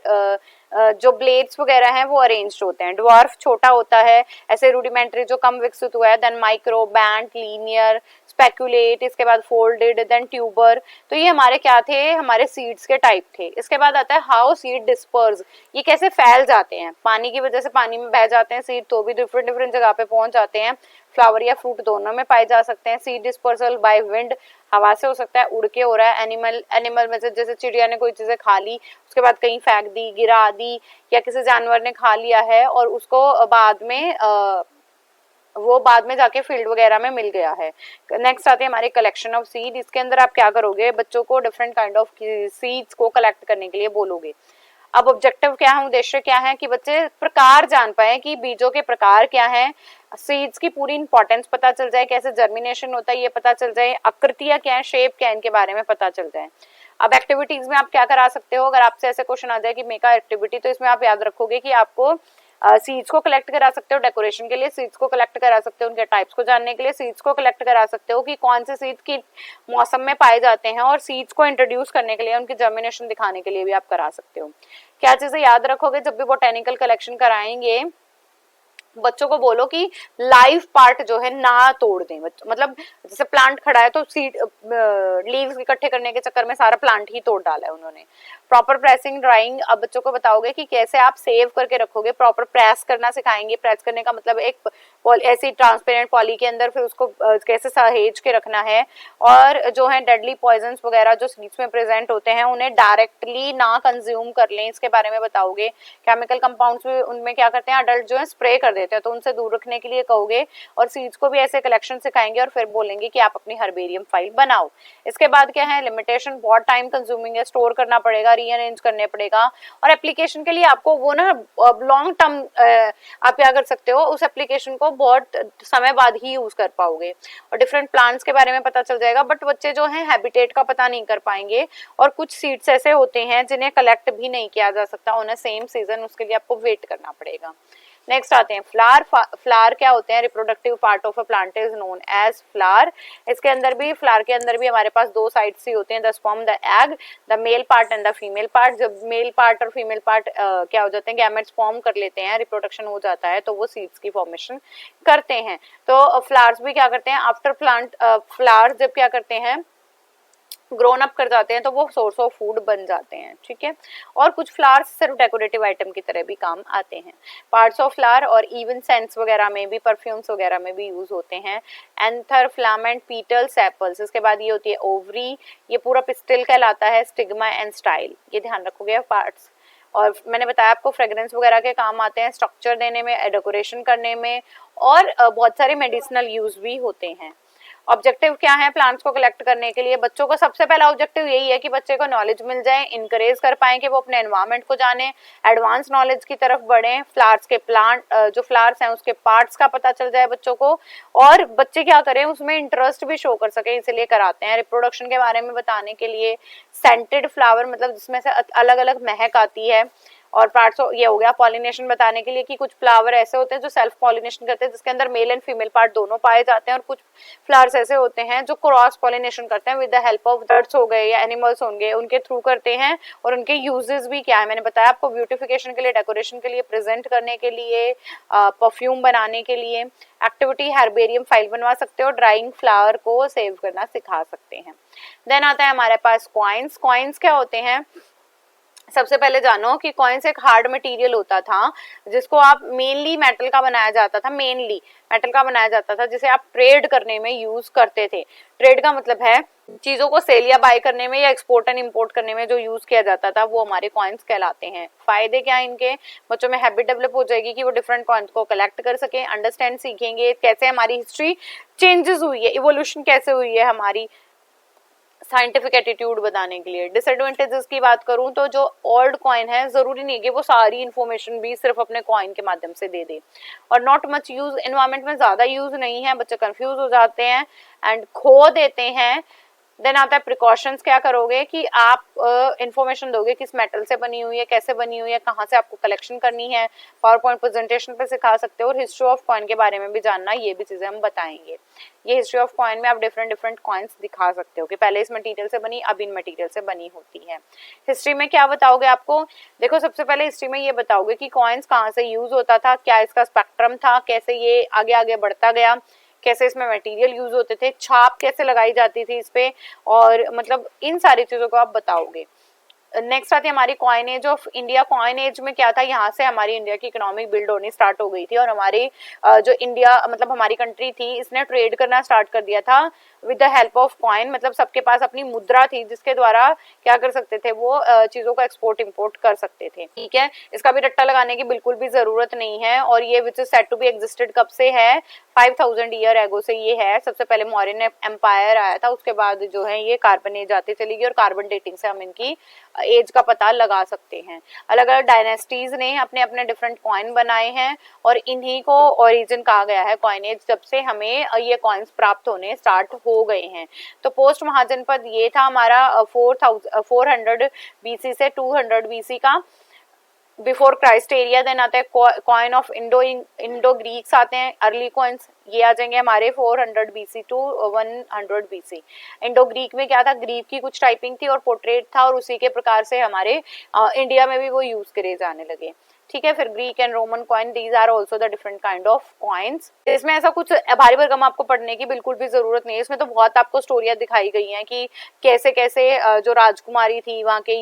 जो ब्लेड्स वगैरह हैं वो अरेंज्ड होते हैं। ड्वार्फ छोटा होता है, ऐसे रूडिमेंट्री जो कम विकसित हुआ है। Then micro, band, linear, speculate, इसके बाद फोल्डेड, देन ट्यूबर। तो ये हमारे क्या थे, हमारे सीड्स के टाइप थे। इसके बाद आता है हाउ सीड डिस्पर्स, ये कैसे फैल जाते हैं, पानी की वजह से पानी में बह जाते हैं सीड, तो भी डिफरेंट डिफरेंट जगह पे पहुंच जाते हैं। फ्लावर या फ्रूट दोनों में पाए जा सकते हैं। सीड डिस्पर्सल बाय विंड, हवा से हो सकता है, उड़ के हो रहा है। एनिमल में से जैसे चिड़िया ने कोई चीजें खा ली, उसके बाद कहीं फेंक दी, गिरा दी, या किसी जानवर ने खा लिया है और उसको बाद में वो बाद में जाके फील्ड वगैरह में मिल गया है। नेक्स्ट आते हैं हमारे कलेक्शन ऑफ सीड, इसके अंदर आप क्या करोगे, बच्चों को डिफरेंट काइंड ऑफ सीड्स को कलेक्ट करने के लिए बोलोगे। अब ऑब्जेक्टिव क्या है, उद्देश्य क्या है, कि बच्चे प्रकार जान पाए कि बीजों के प्रकार क्या हैं, सीड्स की पूरी इंपॉर्टेंस पता चल जाए, कैसे जर्मिनेशन होता है ये पता चल जाए, आकृतियां क्या है, शेप क्या है, इनके बारे में पता चल जाए। अब एक्टिविटीज में आप क्या करा सकते हो, अगर आपसे ऐसे क्वेश्चन आ जाए कि मेक अ एक्टिविटी, तो इसमें आप याद रखोगे कि आपको सीड्स को कलेक्ट करा सकते हो डेकोरेशन के लिए, सीड्स को कलेक्ट करा सकते हो उनके टाइप्स को जानने के लिए, सीड्स को कलेक्ट करा सकते हो कि कौन से सीड्स की मौसम में पाए जाते हैं, और सीड्स को इंट्रोड्यूस करने के लिए, उनकी जर्मिनेशन दिखाने के लिए भी आप करा सकते हो। क्या चीजें याद रखोगे जब भी बोटेनिकल कलेक्शन कराएंगे, बच्चों को बोलो कि लाइव पार्ट जो है ना तोड़ दें, मतलब जैसे प्लांट खड़ा है तो सीड लीव्स इकट्ठे करने के चक्कर में सारा प्लांट ही तोड़ डाला है उन्होंने। प्रॉपर प्रेसिंग ड्राइंग, अब बच्चों को बताओगे कि कैसे आप सेव करके रखोगे, प्रॉपर प्रेस करना सिखाएंगे। प्रेस करने का मतलब एक ऐसी ट्रांसपेरेंट पॉली के अंदर फिर उसको कैसे सहेज के रखना है, और जो है डेडली पॉइजन्स वगैरह जो सीड्स में प्रेजेंट होते हैं उन्हें डायरेक्टली ना कंज्यूम कर लें, इसके बारे में बताओगे। केमिकल कंपाउंड्स उनमें क्या करते हैं, अडल्ट जो है स्प्रे कर देते लेते हैं, तो उनसे दूर रखने के लिए कहोगे और सीड्स को भी ऐसे कलेक्शन सिखाएंगे और फिर बोलेंगे कि आप अपनी हर्बेरियम फाइल बनाओ। इसके बाद क्या है, लिमिटेशन, बहुत टाइम कंज्यूमिंग है, स्टोर करना पड़ेगा, रीअरेंज करने पड़ेगा, और एप्लीकेशन के लिए आपको वो ना लॉन्ग टर्म आप क्या कर सकते हो, उस एप्लीकेशन को बहुत समय बाद ही यूज कर पाओगे, और डिफरेंट प्लांट्स के बारे में पता चल जाएगा, बट बच्चे जो हैं हैबिटेट का पता नहीं कर पाएंगे, और कुछ सीड्स ऐसे होते हैं जिन्हें कलेक्ट भी नहीं किया जा सकता ऑन अ सेम सीजन, उसके लिए आपको वेट करना पड़ेगा। नेक्स्ट आते हैं फ्लावर। फ्लावर क्या होते हैं, reproductive part of a plant is known as flower. इसके अंदर भी, फ्लावर के अंदर भी हमारे पास दो साइड्स ही होते हैं, the sperm, the egg, the male part and the female part. जब मेल पार्ट और फीमेल पार्ट क्या हो जाते हैं, गैमेट्स फॉर्म कर लेते हैं, रिप्रोडक्शन हो जाता है, तो वो सीड्स की फॉर्मेशन करते हैं। तो फ्लावर्स भी क्या करते हैं, आफ्टर प्लांट फ्लावर जब क्या करते हैं, ग्रोन अप कर जाते हैं, तो वो सोर्स ऑफ फूड बन जाते हैं, ठीक है। और कुछ फ्लावर्स सिर्फ डेकोरेटिव आइटम की तरह भी काम आते हैं। पार्ट्स ऑफ फ्लावर और इवन सेंट्स वगैरह में भी, परफ्यूम्स वगैरह में भी यूज होते हैं। एंथर, फिलामेंट, पीटल, सेपल्स। इसके बाद ये होती है ओवरी, ये पूरा पिस्टिल कहलाता है, स्टिग्मा एंड स्टाइल, ये ध्यान रखोगे पार्ट्स। और मैंने बताया आपको फ्रेग्रेंस वगैरह के काम आते हैं, स्ट्रक्चर देने में, डेकोरेशन करने में, और बहुत सारे मेडिसिनल यूज भी होते हैं। ऑब्जेक्टिव क्या है प्लांट्स को कलेक्ट करने के लिए, बच्चों का सबसे पहला ऑब्जेक्टिव यही है कि बच्चे को नॉलेज मिल जाए, इनकरेज कर पाएं कि वो अपने एनवायरनमेंट को जाने, एडवांस नॉलेज की तरफ बढ़े, फ्लावर्स के प्लांट जो फ्लावर्स हैं उसके पार्ट्स का पता चल जाए बच्चों को, और बच्चे क्या करें उसमें इंटरेस्ट भी शो कर सके, इसलिए कराते हैं। रिप्रोडक्शन के बारे में बताने के लिए, सेंटेड फ्लावर मतलब जिसमें से अलग अलग महक आती है, और पार्ट्स ये हो गया। पॉलिनेशन बताने के लिए कि कुछ फ्लावर ऐसे होते हैं जो सेल्फ पॉलिनेशन करते हैं, जिसके अंदर मेल एंड फीमेल पार्ट दोनों पाए जाते हैं, और कुछ फ्लावर्स ऐसे होते हैं जो क्रॉस पॉलिनेशन करते हैं with the help of birds हो गए या एनिमल्स होंगे, उनके थ्रू करते हैं। और उनके यूजेस भी क्या है, मैंने बताया आपको, ब्यूटिफिकेशन के लिए, डेकोरेशन के लिए, प्रेजेंट करने के लिए, परफ्यूम बनाने के लिए। एक्टिविटी, हर्बेरियम फाइल बनवा सकते हो, ड्राइंग फ्लावर को सेव करना सिखा सकते हैं। देन आता है हमारे पास कॉइन्स। कॉइन्स क्या होते हैं, सबसे पहले जानो कि कॉइन्स एक हार्ड मटेरियल होता था जिसको आप मेनली मेटल का बनाया जाता था, मेनली मेटल का बनाया जाता था, जिसे आप ट्रेड करने में यूज करते थे। ट्रेड का मतलब है चीजों को सेल या बाय करने में या एक्सपोर्ट एंड इंपोर्ट करने में जो यूज किया जाता था, वो हमारे कॉइन्स कहलाते हैं। फायदे क्या है इनके, बच्चों में हैबिट डेवलप हो जाएगी कि वो डिफरेंट कॉइन्स को कलेक्ट कर सके, अंडरस्टैंड सीखेंगे कैसे हमारी हिस्ट्री चेंजेस हुई है, इवोल्यूशन कैसे हुई है हमारी, साइंटिफिक एटीट्यूड बताने के लिए। डिसएडवांटेजेस की बात करूं तो जो ओल्ड कॉइन है, जरूरी नहीं कि वो सारी इन्फॉर्मेशन भी सिर्फ अपने कॉइन के माध्यम से दे दे, और नॉट मच यूज, एनवायरमेंट में ज्यादा यूज नहीं है, बच्चे कंफ्यूज हो जाते हैं एंड खो देते हैं। देन आता है प्रिकॉशंस, क्या करोगे कि आप इंफॉर्मेशन दोगे किस मेटल से बनी हुई है, कैसे बनी हुई है, कहाँ से आपको कलेक्शन करनी है, पावर पॉइंट प्रेजेंटेशन पे सिखा सकते हो, और हिस्ट्री ऑफ कॉइन के बारे में भी जानना, ये भी चीजें हम बताएंगे। ये हिस्ट्री ऑफ कॉइन में आप डिफरेंट डिफरेंट कॉइन्स दिखा सकते हो कि पहले इस मटेरियल से बनी, अब इन मटेरियल से बनी होती है। हिस्ट्री में क्या बताओगे आपको, देखो सबसे पहले हिस्ट्री में ये बताओगे कि कॉइन्स कहाँ से यूज होता था, क्या इसका स्पेक्ट्रम था, कैसे ये आगे आगे बढ़ता गया, कैसे इसमें मटेरियल यूज होते थे, छाप कैसे लगाई जाती थी इस पे, और मतलब इन सारी चीजों को आप बताओगे। नेक्स्ट आती है हमारी coinage of India. Coinage में क्या था, यहाँ से हमारी इंडिया की इकोनॉमिक बिल्ड होनी स्टार्ट हो गई थी, और हमारी जो इंडिया मतलब हमारी कंट्री थी, इसने ट्रेड करना स्टार्ट कर दिया था with the help of coin, मतलब सबके पास अपनी मुद्रा थी जिसके द्वारा क्या कर सकते थे, वो चीजों को एक्सपोर्ट इंपोर्ट कर सकते थे, ठीक है। इसका भी रट्टा लगाने की बिल्कुल भी जरूरत नहीं है, और ये which is said to be existed कब से है, 5000 ईयर एगो से ये है। सबसे पहले मौर्यन एम्पायर आया था, उसके बाद जो है ये कार्बन एज आती चली गई, और कार्बन डेटिंग से हम इनकी एज का पता लगा सकते हैं। अलग अलग डायनेस्टीज ने अपने अपने डिफरेंट कॉइन बनाए हैं, और इन्हीं को ओरिजिन कहा गया है कॉइनेज, जब से हमें ये कॉइन्स प्राप्त होने स्टार्ट हो गए हैं। तो पोस्ट महाजनपद ये था हमारा 400 BC से 200 BC का, बिफोर क्राइस्ट एरिया। देन आता है कॉइन ऑफ इंडो ग्रीक्स आते हैं, अर्ली कॉइन्स ये आ जाएंगे हमारे 400 BC to 100 BC। Indo Greek में क्या था, ग्रीक की कुछ टाइपिंग थी और पोर्ट्रेट था, और उसी के प्रकार से हमारे इंडिया में भी वो यूज करे जाने लगे, ठीक है। फिर Greek and Roman coin, these are also the different kind of coins. इसमें ऐसा कुछ भारी भरकम आपको पढ़ने की बिल्कुल भी जरूरत नहीं है, इसमें तो बहुत आपको स्टोरियां दिखाई गई हैं कि कैसे कैसे जो राजकुमारी थी वहाँ के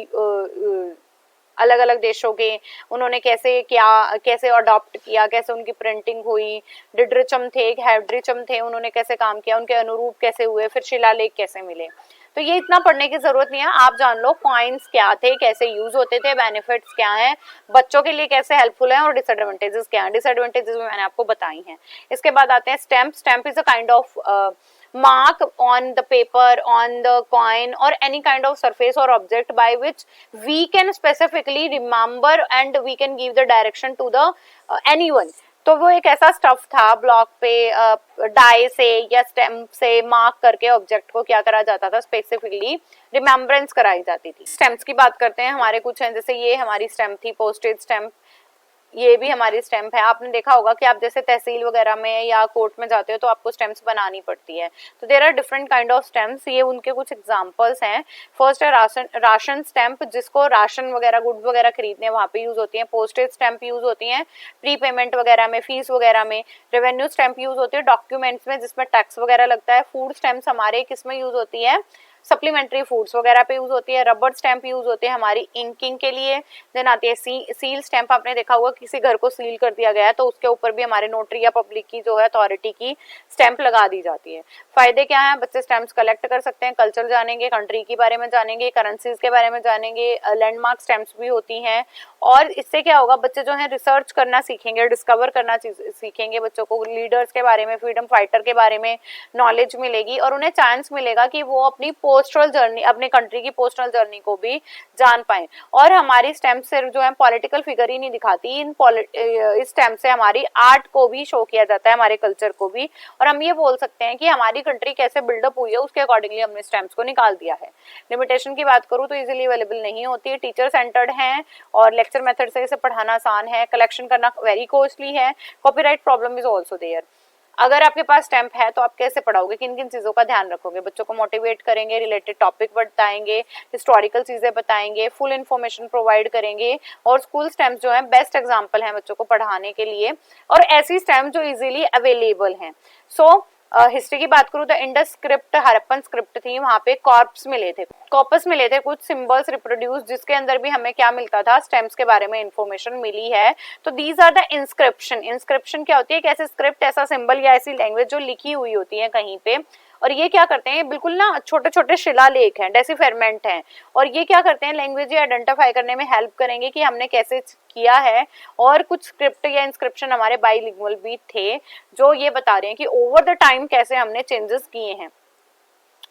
अलग अलग देशों के, उन्होंने कैसे कैसे अडॉप्ट किया, कैसे उनकी प्रिंटिंग हुई, डिड्रिचम थे, हैड्रिचम थे, उन्होंने कैसे काम किया, उनके अनुरूप कैसे हुए, फिर शिलालेख कैसे मिले। तो ये इतना पढ़ने की जरूरत नहीं है, आप जान लो कॉइन्स क्या थे, कैसे यूज होते थे, बेनिफिट्स क्या हैं, बच्चों के लिए कैसे हेल्पफुल है और डिसएडवांटेजेस क्या हैं। डिसएडवांटेजेस मैंने आपको बताई हैं। इसके बाद आते हैं stamp. Stamp is a kind of mark on the paper, on the coin or any kind of surface or object by which we can specifically remember and we can give the direction to the anyone। तो वो एक ऐसा stuff था block पे die से या stamp से mark करके ऑब्जेक्ट को क्या करा जाता था, स्पेसिफिकली रिमेम्बरेंस कराई जाती थी। स्टैम्प्स की बात करते हैं, हमारे कुछ हैं, जैसे ये हमारी स्टैम्प थी, पोस्टेज स्टैम्प, ये भी हमारी स्टैम्प है। आपने देखा होगा कि आप जैसे तहसील वगैरह में या कोर्ट में जाते हो तो आपको स्टैम्प्स बनानी पड़ती है। तो there are different kind of stamps, ये उनके कुछ एग्जांपल्स हैं। फर्स्ट है राशन स्टैम्प, जिसको राशन वगैरह गुड्स वगैरह खरीदने वहाँ पे यूज होती है। पोस्टेज स्टैम्प यूज होती है प्री पेमेंट वगैरह में, फीस वगैरह में। रेवेन्यू स्टैम्प यूज होती है डॉक्यूमेंट्स में जिसमें टैक्स वगैरह लगता है। फूड स्टैम्प्स हमारे किस में यूज होती है, सप्लीमेंट्री फूड्स वगैरह पे यूज होती है। रबर स्टैम्प यूज होती है हमारी इंकिंग के लिए। देन आती है सील स्टैम्प, आपने देखा होगा किसी घर को सील कर दिया गया है तो उसके ऊपर भी हमारे नोटरी या पब्लिक की जो है अथॉरिटी की स्टैम्प लगा दी जाती है। फायदे क्या है, बच्चे स्टैम्प्स कलेक्ट कर सकते हैं, कल्चर जानेंगे, कंट्री के बारे में जानेंगे, करेंसीज के बारे में जानेंगे, लैंडमार्क स्टैम्प्स भी होती हैं। और इससे क्या होगा, बच्चे जो है रिसर्च करना सीखेंगे, डिस्कवर करना सीखेंगे, बच्चों को लीडर्स के बारे में, फ्रीडम फाइटर के बारे में नॉलेज मिलेगी और उन्हें चांस मिलेगा कि वो अपनी पोस्टल जर्नी, अपने कंट्री की पोस्टल जर्नी को भी जान पाए। और हमारी स्टैम्प सिर्फ जो है पॉलिटिकल फिगर ही नहीं दिखाती, इस स्टैम्प से हमारी आर्ट को भी शो किया जाता है, हमारे कल्चर को भी। और हम ये बोल सकते हैं कि हमारी कंट्री कैसे बिल्डअप हुई है उसके अकॉर्डिंगली हमने स्टैम्प्स को निकाल दिया है। लिमिटेशन की बात करूँ तो इजीली अवेलेबल नहीं होती है, टीचर सेंटर्ड है और लेक्चर मेथड से इसे पढ़ाना आसान है, कलेक्शन करना वेरी कॉस्टली है, copyright problem is also there. अगर आपके पास स्टैम्प है तो आप कैसे पढ़ाओगे, किन किन चीज़ों का ध्यान रखोगे, बच्चों को मोटिवेट करेंगे, रिलेटेड टॉपिक बताएंगे, हिस्टोरिकल चीज़ें बताएंगे, फुल इन्फॉर्मेशन प्रोवाइड करेंगे। और स्कूल स्टैम्प जो है बेस्ट एग्जाम्पल है बच्चों को पढ़ाने के लिए और ऐसी स्टैम्प जो इजीली अवेलेबल हैं। सो हिस्ट्री की बात करूँ तो इंडस स्क्रिप्ट, हड़प्पन स्क्रिप्ट थी, वहाँ पे कॉर्प्स मिले थे, कॉपस मिले थे, कुछ सिंबल्स रिप्रोड्यूस, जिसके अंदर भी हमें क्या मिलता था, स्टैम्प्स के बारे में इंफॉर्मेशन मिली है। तो these are the inscription. Inscription क्या होती है, एक ऐसे स्क्रिप्ट, ऐसा सिंबल या ऐसी लैंग्वेज जो लिखी हुई होती है कहीं पे। और ये क्या करते हैं, बिल्कुल ना छोटे छोटे शिलालेख हैं, डेसिफेरमेंट हैं, और ये क्या करते हैं, लैंग्वेज आइडेंटिफाई करने में हेल्प करेंगे कि हमने कैसे किया है। और कुछ स्क्रिप्ट या इंस्क्रिप्शन हमारे बाइलिंगुअल भी थे जो ये बता रहे हैं कि ओवर द टाइम कैसे हमने चेंजेस किए हैं।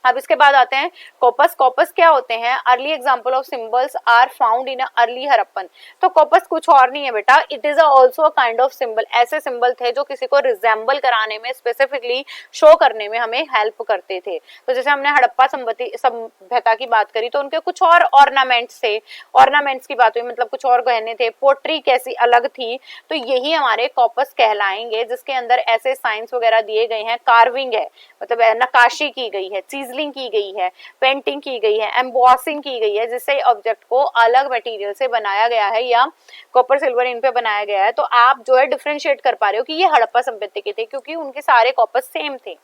अब इसके बाद आते हैं कॉपस। कॉपस क्या होते हैं, early example of symbols are found in early Harappan. तो कॉपस कुछ और नहीं है बेटा, it is also a kind of symbol. ऐसे सिंबल थे जो किसी को रिजेंबल कराने में, स्पेसिफिकली शो करने में हमें हेल्प करते थे। तो जैसे हमने हड़प्पा सभ्यता की बात करी तो उनके कुछ और ऑर्नामेंट्स थे, ऑर्नामेंट्स की बात हुई, मतलब कुछ और गहने थे, पोट्री कैसी अलग थी, तो यही हमारे कॉपस कहलाएंगे, जिसके अंदर ऐसे साइंस वगैरह दिए गए हैं, कार्विंग है मतलब नक्काशी की गई है, चीजलिंग की गई है, पेंटिंग की गई है, एम्बॉसिंग की गई है, जिससे ऑब्जेक्ट को अलग मटेरियल से बनाया गया है या कॉपर सिल्वर इन पे बनाया गया है। तो आप जो है डिफरेंशिएट कर पा रहे हो कि ये हड़प्पा सभ्यता के थे क्योंकि उनके सारे कॉपर्स सेम थे।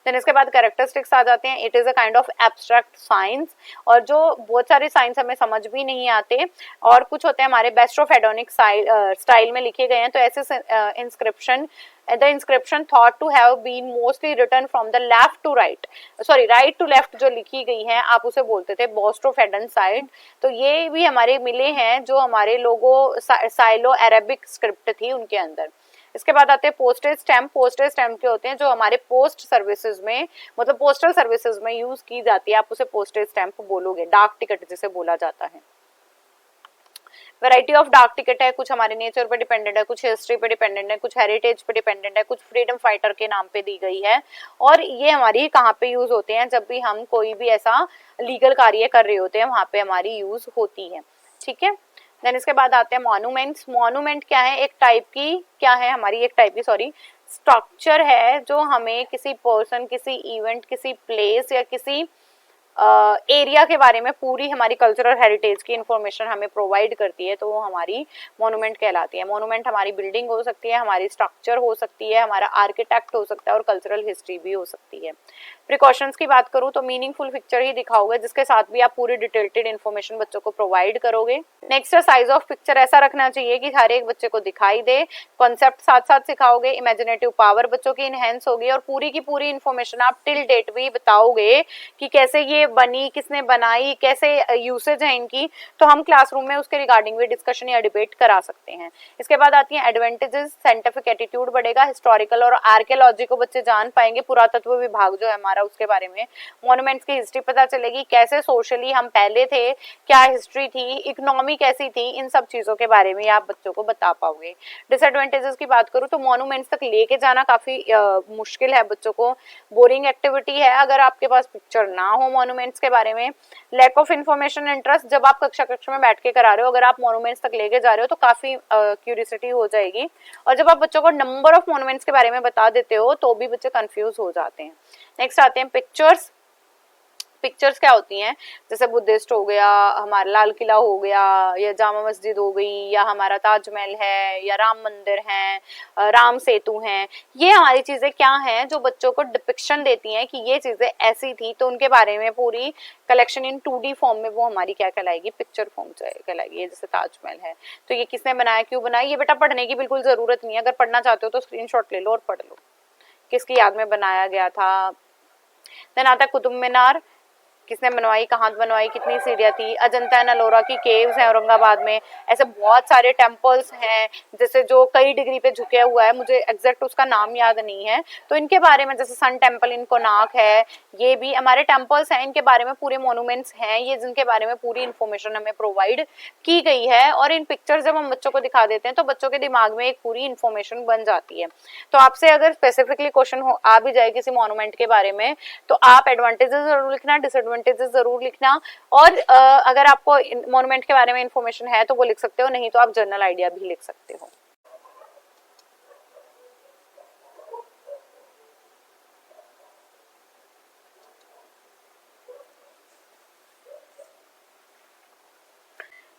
देन इसके बाद कैरेक्टरिस्टिक्स आ जाते हैं। It is a kind of abstract science, और जो बहुत सारे साइंस हमें समझ भी नहीं आते और कुछ होते हैं हमारे बेस्ट्रोफेडोनिक स्टाइल में लिखे गए हैं। तो ऐसे inscription, the inscription thought to have been mostly written from the left to right, sorry right to left जो लिखी गई हैं आप उसे बोलते थे बोस्ट्रोफेडन साइड। तो ये भी हमारे मिले हैं जो हमारे लोगो साइलो अरेबिक स्क्रिप्ट थी उनके अंदर। इसके बाद आते हैं पोस्टेज स्टैम्प। पोस्टेज स्टैम्प के होते हैं जो हमारे पोस्ट सर्विसेज में, मतलब पोस्टल सर्विसेज में यूज की जाती है, आप उसे पोस्टेज स्टैम्प बोलोगे, डाक टिकट जिसे बोला जाता है। वैरायटी ऑफ डाक टिकट है, कुछ हमारे नेचर पे डिपेंडेंट है, कुछ हिस्ट्री पे डिपेंडेंट है, कुछ हेरिटेज पे डिपेंडेंट है, कुछ फ्रीडम फाइटर के नाम पे दी गई है। और ये हमारी कहाँ पे यूज होते हैं, जब भी हम कोई भी ऐसा लीगल कार्य कर रहे होते हैं वहां पे हमारी यूज होती है। ठीक है, देन इसके बाद आते हैं मॉन्यूमेंट्स। मॉन्यूमेंट क्या है, एक टाइप की, क्या है हमारी, एक टाइप की सॉरी स्ट्रक्चर है जो हमें किसी पर्सन, किसी इवेंट, किसी प्लेस या किसी एरिया के बारे में पूरी हमारी कल्चरल हेरिटेज की इंफॉर्मेशन हमें प्रोवाइड करती है, तो वो हमारी मॉन्यूमेंट कहलाती है। मॉन्यूमेंट हमारी बिल्डिंग हो सकती है, हमारी स्ट्रक्चर हो सकती है, हमारा आर्किटेक्ट हो सकता है और कल्चरल हिस्ट्री भी हो सकती है। प्रिकॉशंस की बात करूँ तो मीनिंगफुल पिक्चर ही दिखाओगे जिसके साथ भी आप पूरी डिटेल्ड इन्फॉर्मेशन बच्चों को प्रोवाइड करोगे। नेक्स्ट साइज ऑफ पिक्चर ऐसा रखना चाहिए कि हर एक बच्चे को दिखाई दे। कॉन्सेप्ट साथ साथ सिखाओगे, इमेजिनेटिव पावर बच्चों की इनहेंस होगी और पूरी की पूरी इन्फॉर्मेशन आप टिल डेट भी बताओगे कि कैसे ये बनी, किसने बनाई, कैसे यूसेज है इनकी, तो हम क्लासरूम में उसके रिगार्डिंग भी डिस्कशन या डिबेट करा सकते हैं। इसके बाद आती है एडवांटेजेस, साइंटिफिक एटीट्यूड बढ़ेगा, हिस्टोरिकल और आर्कियोलॉजी को बच्चे जान पाएंगे, पुरातत्व विभाग जो है हमारा उसके बारे में, मॉन्यूमेंट्स की हिस्ट्री पता चलेगी, कैसे सोशली हम पहले थे, क्या हिस्ट्री थी, इकोनॉमी कैसी थी, इन सब चीजों के बारे में आप बच्चों को बता पाओगे। डिसएडवांटेजेस की बात करूँ तो मॉन्यूमेंट्स तक लेके जाना काफी मुश्किल है बच्चों को, बोरिंग एक्टिविटी है अगर आपके पास पिक्चर ना हो मॉन्यूमेंट्स के बारे में, लैक ऑफ इन्फॉर्मेशन इंटरेस्ट, जब आप कक्षा में बैठ के करा रहे हो अगर आप मॉन्यूमेंट्स तक लेके जा रहे हो तो काफी क्यूरियोसिटी हो जाएगी, और जब आप बच्चों को नंबर ऑफ मॉन्यूमेंट्स के बारे में बता देते हो तो भी बच्चे कंफ्यूज हो जाते हैं। नेक्स्ट आते हैं पिक्चर्स। पिक्चर्स क्या होती हैं, जैसे बुद्धिस्ट हो गया, हमारा लाल किला हो गया, या जामा मस्जिद हो गई, या हमारा ताजमहल है, या राम मंदिर है, राम सेतु है, ये हमारी चीजें क्या हैं जो बच्चों को डिपिक्शन देती हैं कि ये चीजें ऐसी थी, तो उनके बारे में पूरी कलेक्शन इन 2D फॉर्म में वो हमारी क्या कहलाएगी, पिक्चर फॉर्म कहलाएगी। जैसे ताजमहल है तो ये किसने बनाया, क्यों बनाया, ये बेटा पढ़ने की बिल्कुल जरूरत नहीं है, अगर पढ़ना चाहते हो तो स्क्रीनशॉट ले लो और पढ़ लो किसकी याद में बनाया गया था। देन आता है कुतुब मीनार, किसने बनवाई, कहाँ बनवाई, कितनी सीढ़ियाँ थी। अजंता एंड अलोरा की केव्स हैं औरंगाबाद में, ऐसे बहुत सारे टेम्पल्स हैं जैसे जो कई डिग्री पे झुके हुआ है, मुझे एग्जैक्ट उसका नाम याद नहीं है, तो इनके बारे में, जैसे सन टेम्पल इन कोणार्क है, ये भी हमारे टेम्पल्स हैं, इनके बारे में पूरे मोन्यूमेंट्स हैं ये, जिनके बारे में पूरी इन्फॉर्मेशन हमें प्रोवाइड की गई है, और इन पिक्चर जब हम बच्चों को दिखा देते हैं तो बच्चों के दिमाग में एक पूरी इन्फॉर्मेशन बन जाती है। तो आपसे अगर स्पेसिफिकली क्वेश्चन हो आ भी जाए किसी मोन्यूमेंट के बारे में तो आप एडवांटेजेस जरूर लिखना, डिसएडवांटेजेस जरूर लिखना, और अगर आपको मॉन्यूमेंट के बारे में इंफॉर्मेशन है तो वो लिख सकते हो, नहीं तो आप जनरल आइडिया भी लिख सकते हो।